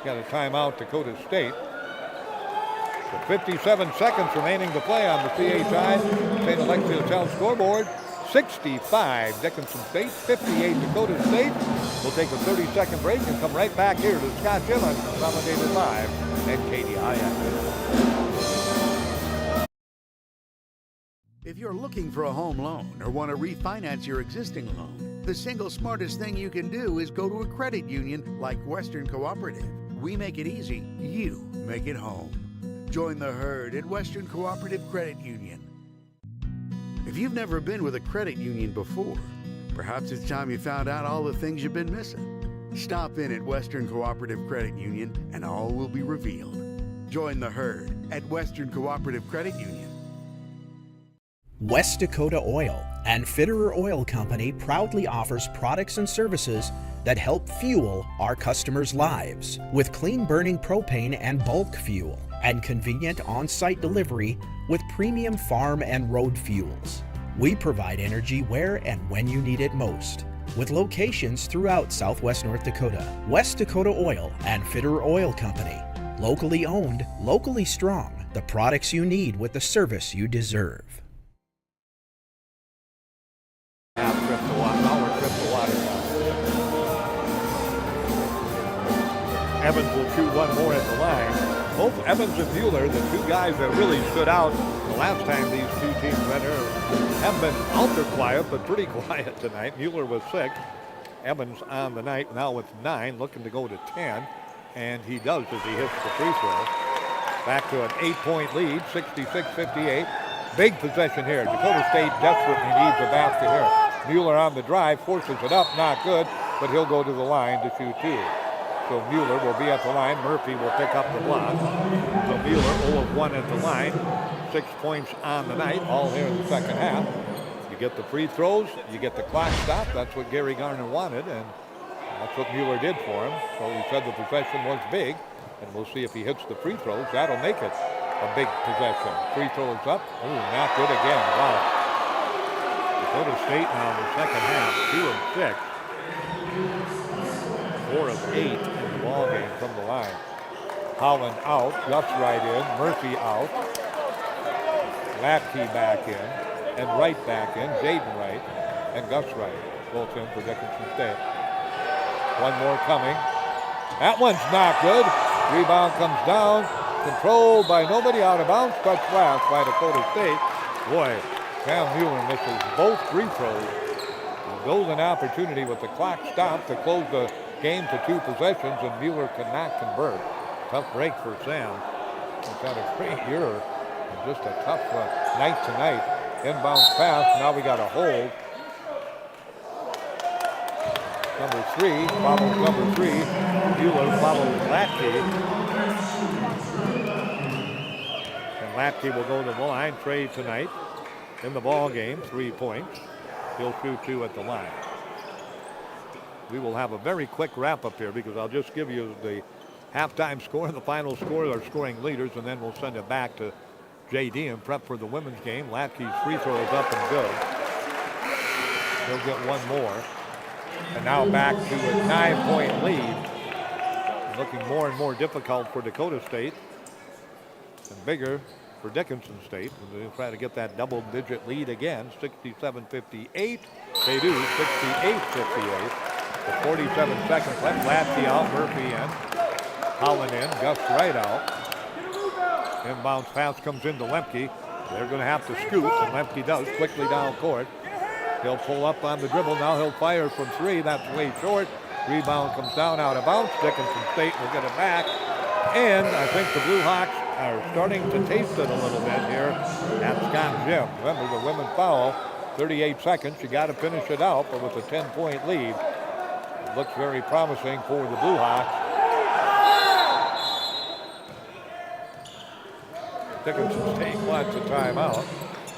Got a timeout, Dakota State. With 57 seconds remaining to play on the CHI St. Alexius Health scoreboard. 65 Dickinson State, 58 Dakota State. We'll take a 30-second break and come right back here to Scott Dillon, consolidated live at KDIX. If you're looking for a home loan or want to refinance your existing loan, the single smartest thing you can do is go to a credit union like Western Cooperative. We make it easy, you make it home. Join the herd at Western Cooperative Credit Union. If you've never been with a credit union before, perhaps it's time you found out all the things you've been missing. Stop in at Western Cooperative Credit Union and all will be revealed. Join the herd at Western Cooperative Credit Union. West Dakota Oil and Fitterer Oil Company proudly offers products and services that help fuel our customers' lives with clean-burning propane and bulk fuel and convenient on-site delivery with premium farm and road fuels. We provide energy where and when you need it most, with locations throughout Southwest North Dakota. West Dakota Oil and Fitterer Oil Company. Locally owned, locally strong. The products you need with the service you deserve. Half trip to water, hour trip to Watertown. Evans will shoot 1 more at the line. Both Evans and Mueller, the 2 guys that really stood out the last time these 2 teams met here, have been ultra quiet, but pretty quiet tonight. Mueller with 6. Evans on the night now with 9, looking to go to 10. And he does as he hits the free throw. Back to an 8-point lead, 66-58. Big possession here. Dakota State desperately needs a basket here. Mueller on the drive, forces it up, not good, but he'll go to the line to shoot 2. So Mueller will be at the line. Murphy will pick up the block. So Mueller 0 of 1 at the line. 6 points on the night, all here in the second half. You get the free throws, you get the clock stop. That's what Gary Garner wanted, and that's what Mueller did for him. So we said the possession was big, and we'll see if he hits the free throws. That'll make it a big possession. Free throw is up. Ooh, not good again. Wow. Dakota State now in the second half, 2 of 6. 4 of 8 in the ball game from the line. Holland out, Gus right in, Murphy out, Lapke back in, and Wright back in, Jaden Wright, and Gus Wright. Both in for Dickinson State. 1 more coming. That one's not good. Rebound comes down. Controlled by nobody, out of bounds, touch last by Dakota State. Boy, Sam Mueller misses both free throws. A golden opportunity with the clock stopped to close the game to 2 possessions, and Mueller cannot convert. Tough break for Sam. He's had a great year and just a tough night tonight. Inbound pass, now we got a hold. Number 3 follows number 3. Mueller follows Latke. And Latke will go to the line. Trey tonight in the ball game, 3 points. He'll shoot 2 at the line. We will have a very quick wrap-up here because I'll just give you the halftime score and the final score, our scoring leaders, and then we'll send it back to JD and prep for the women's game. Latke's free throw is up and good. He'll get one more. And now back to a 9-point lead. Looking more and more difficult for Dakota State and bigger for Dickinson State. And they'll try to get that double-digit lead again, 67-58. They do, 68-58. The 47 seconds left. Latke out, Murphy in. Holland in, Gus Wright out. Inbounds pass comes into Lemke. They're going to have to scoot, and Lemke does quickly down court. He'll pull up on the dribble. Now he'll fire from three. That's way short. Rebound comes down out of bounds. Dickinson State will get it back. And I think the Blue Hawks are starting to taste it a little bit here at Scott Gym. Remember, the women foul, 38 seconds. You got to finish it out, but with a 10-point lead, it looks very promising for the Blue Hawks. Dickinson State wants a timeout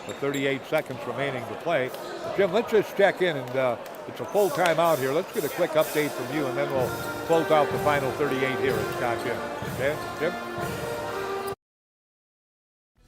with 38 seconds remaining to play. Jim, let's just check in, and it's a full timeout here. Let's get a quick update from you, and then we'll close out the final 38 here at Scott Gym. Okay, Jim?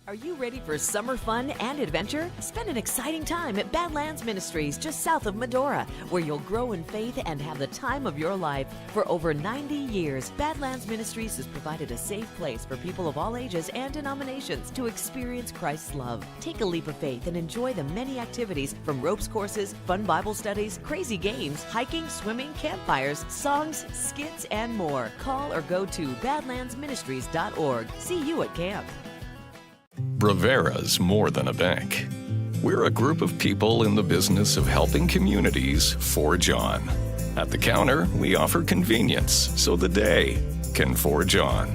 Are you ready for summer fun and adventure? Spend an exciting time at Badlands Ministries just south of Medora, where you'll grow in faith and have the time of your life. For over 90 years, Badlands Ministries has provided a safe place for people of all ages and denominations to experience Christ's love. Take a leap of faith and enjoy the many activities from ropes courses, fun Bible studies, crazy games, hiking, swimming, campfires, songs, skits, and more. Call or go to badlandsministries.org. See you at camp. Bravera's more than a bank. We're a group of people in the business of helping communities forge on. At the counter, we offer convenience so the day can forge on.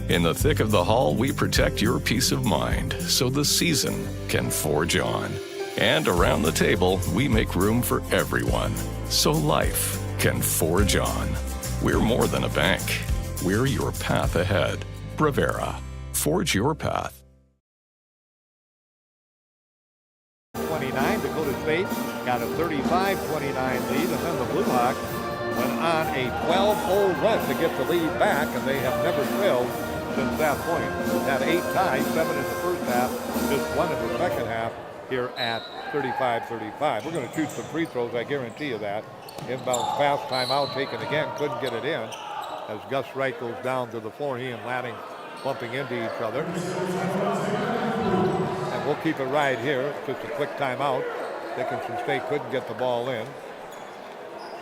In the thick of the hall, we protect your peace of mind so the season can forge on. And around the table, we make room for everyone so life can forge on. We're more than a bank. We're your path ahead. Bravera. Forge your path. 29, Dakota State got a 35-29 lead, and then the Blue Hawks went on a 12-0 run to get the lead back, and they have never trailed since that point. They've had 8 ties, 7 in the first half, just 1 in the second half here at 35-35. We're going to shoot some free throws, I guarantee you that. Inbounds pass, timeout taken again, couldn't get it in as Gus Wright goes down to the floor. He and Lanning bumping into each other. And we'll keep it right here. Just a quick timeout. Dickinson State couldn't get the ball in.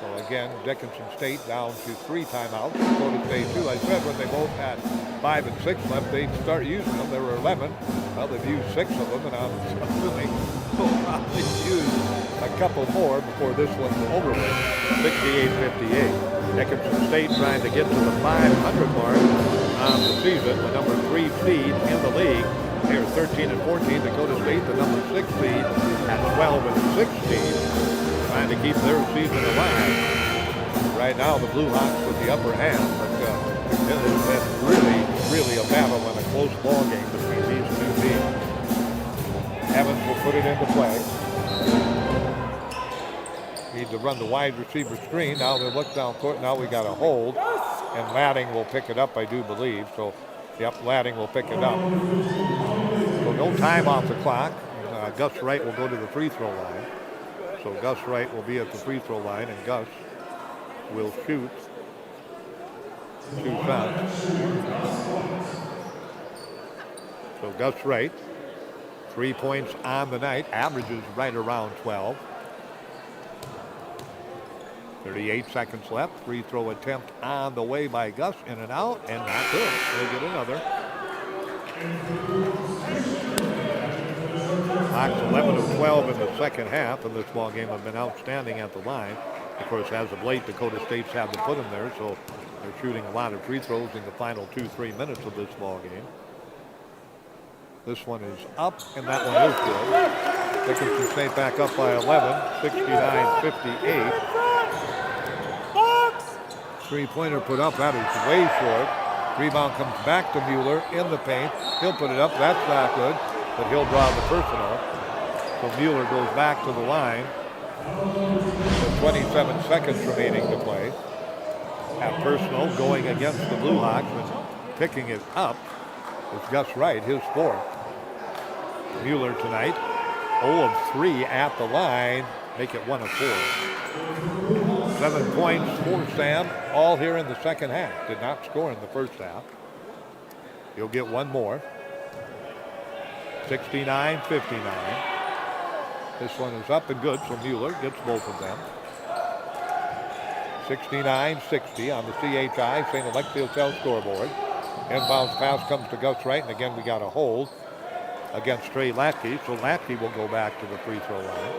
So again, Dickinson State down to 3 timeouts. Dakota State 2. I said when they both had 5 and 6 left, they'd start using them. There were 11. Well, they've used 6 of them, and I'm assuming they'll probably use a couple more before this one's over with. 68-58. Dickinson State trying to get to the 500 mark on the season, the number 3 seed in the league. They're 13 and 14. Dakota State, the number 6 seed, at 12 and 16, trying to keep their season alive. Right now, the Blue Hawks with the upper hand, but it has been really a battle and a close ball game between these two teams. Evans will put it into play. Need to run the wide receiver screen. Now they look down court. Now we got a hold, and Ladding will pick it up, I do believe. So, yep, Ladding will pick it up. So no time off the clock. Gus Wright will go to the free throw line. So Gus Wright will be at the free throw line, and Gus will shoot 2 shots. So Gus Wright, 3 points on the night, averages right around 12. 38 seconds left. Free throw attempt on the way by Gus, in and out, and not good. We'll get another. Hawks 11 of 12 in the second half of this ball game have been outstanding at the line. Of course, as of late, Dakota State's had to put them there, so they're shooting a lot of free throws in the final 2-3 minutes of this ball game. This one is up, and that one is good. Dickinson State back up by 11, 69-58. Three-pointer put up, that is way short. Rebound comes back to Mueller in the paint. He'll put it up, that's not good, but he'll draw the personal. So Mueller goes back to the line. The 27 seconds remaining to play. At personal, going against the Blue Hawks and picking it up is Gus Wright, his fourth. Mueller tonight, 0 of 3 at the line, make it 1 of 4. 7 points for Sam, all here in the second half. Did not score in the first half. He'll get one more. 69-59. This one is up and good, so Mueller gets both of them. 69-60 on the CHI St. Alexius Hotel scoreboard. Inbounds pass comes to Gus Wright, and again we got a hold against Trey Latke, so Latke will go back to the free throw line.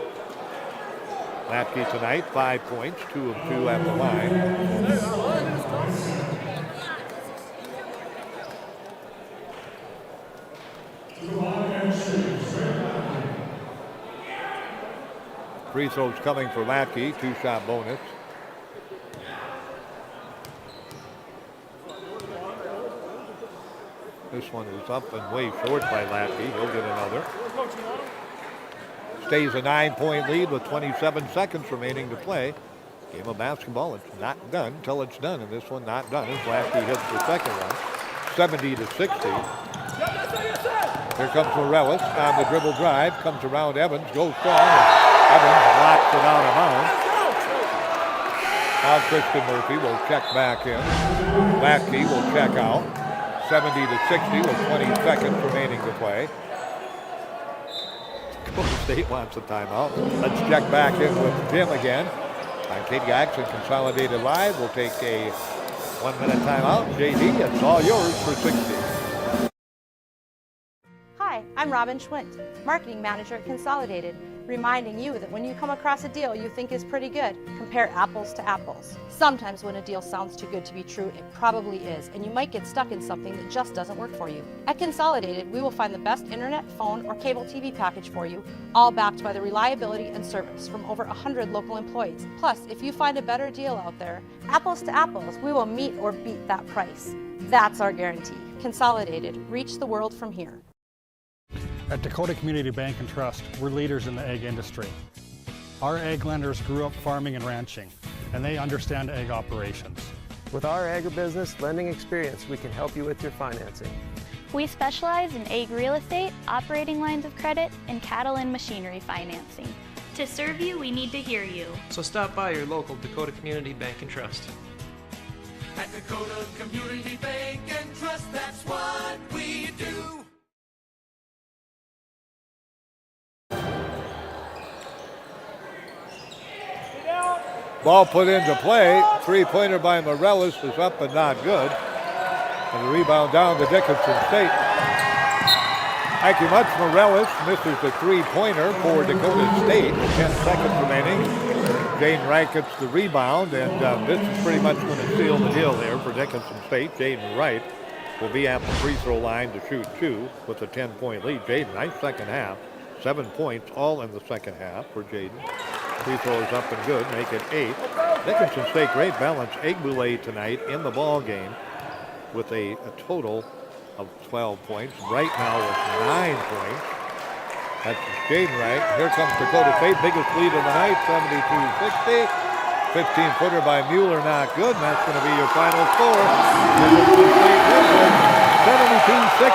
Latke tonight, 5 points, 2 of 2 at the line. Free throws coming for Latke, 2-shot bonus. This one is up and way short by Latke. He'll get another. Stays a 9-point lead with 27 seconds remaining to play. Game of basketball, it's not done until it's done, and this one not done as Latke hits the second one. 70-60. Here comes Morellis on the dribble drive, comes around Evans, goes strong. Evans blocks it out of bounds. Now Christian Murphy will check back in. Latke will check out. 70-60 with 20 seconds remaining to play. Dakota State wants a timeout. Let's check back in with Jim again. I'm Kate Gax and Consolidated Live. We'll take a 1-minute timeout. JD, it's all yours for 60. Hi, I'm Robin Schwint, Marketing Manager at Consolidated, reminding you that when you come across a deal you think is pretty good, compare apples to apples. Sometimes when a deal sounds too good to be true, it probably is, and you might get stuck in something that just doesn't work for you. At Consolidated, we will find the best internet, phone, or cable TV package for you, all backed by the reliability and service from over 100 local employees. Plus, if you find a better deal out there, apples to apples, we will meet or beat that price. That's our guarantee. Consolidated, reach the world from here. At Dakota Community Bank and Trust, we're leaders in the egg industry. Our egg lenders grew up farming and ranching, and they understand egg operations. With our agribusiness lending experience, we can help you with your financing. We specialize in egg real estate, operating lines of credit, and cattle and machinery financing. To serve you, we need to hear you. So stop by your local Dakota Community Bank and Trust. At Dakota Community Bank and Trust, that's what we do. Ball put into play. Three-pointer by Morellis is up and not good. And the rebound down to Dickinson State. Thank you much. Morellis misses the three-pointer for Dakota State. 10 seconds remaining. Jaden Wright gets the rebound, and this is pretty much going to seal the deal there for Dickinson State. Jaden Wright will be at the free throw line to shoot 2 with a 10-point lead. Jaden, nice second half. 7 points all in the second half for Jaden. Free throw is up and good, make it 8. Dickinson State, great balance. Egg Boulay tonight in the ball game with a total of 12 points. Right now with 9 points. That's Jaden Wright. Here comes Dakota State, biggest lead of the night, 72-60. 15-footer by Mueller, not good, and that's going to be your final score. Dickinson State wins it, 72-60.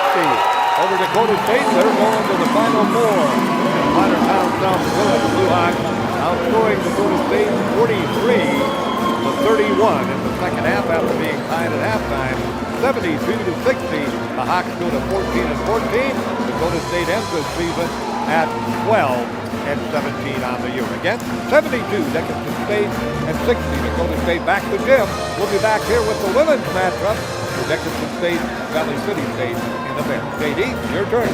Over Dakota State, they're going to the Final Four. In Watertown, South Dakota, the Blue Hawks outscoring Dakota State 43-31 in the second half after being tied at halftime. 72-60. The Hawks go to 14-14. Dakota State ends this season at 12-17 on the year. Again, 72 Dickinson State and 60 Dakota State. Back to Jim. We'll be back here with the women's matchup for Dickinson State, Valley City State in a bit. JD, your turn.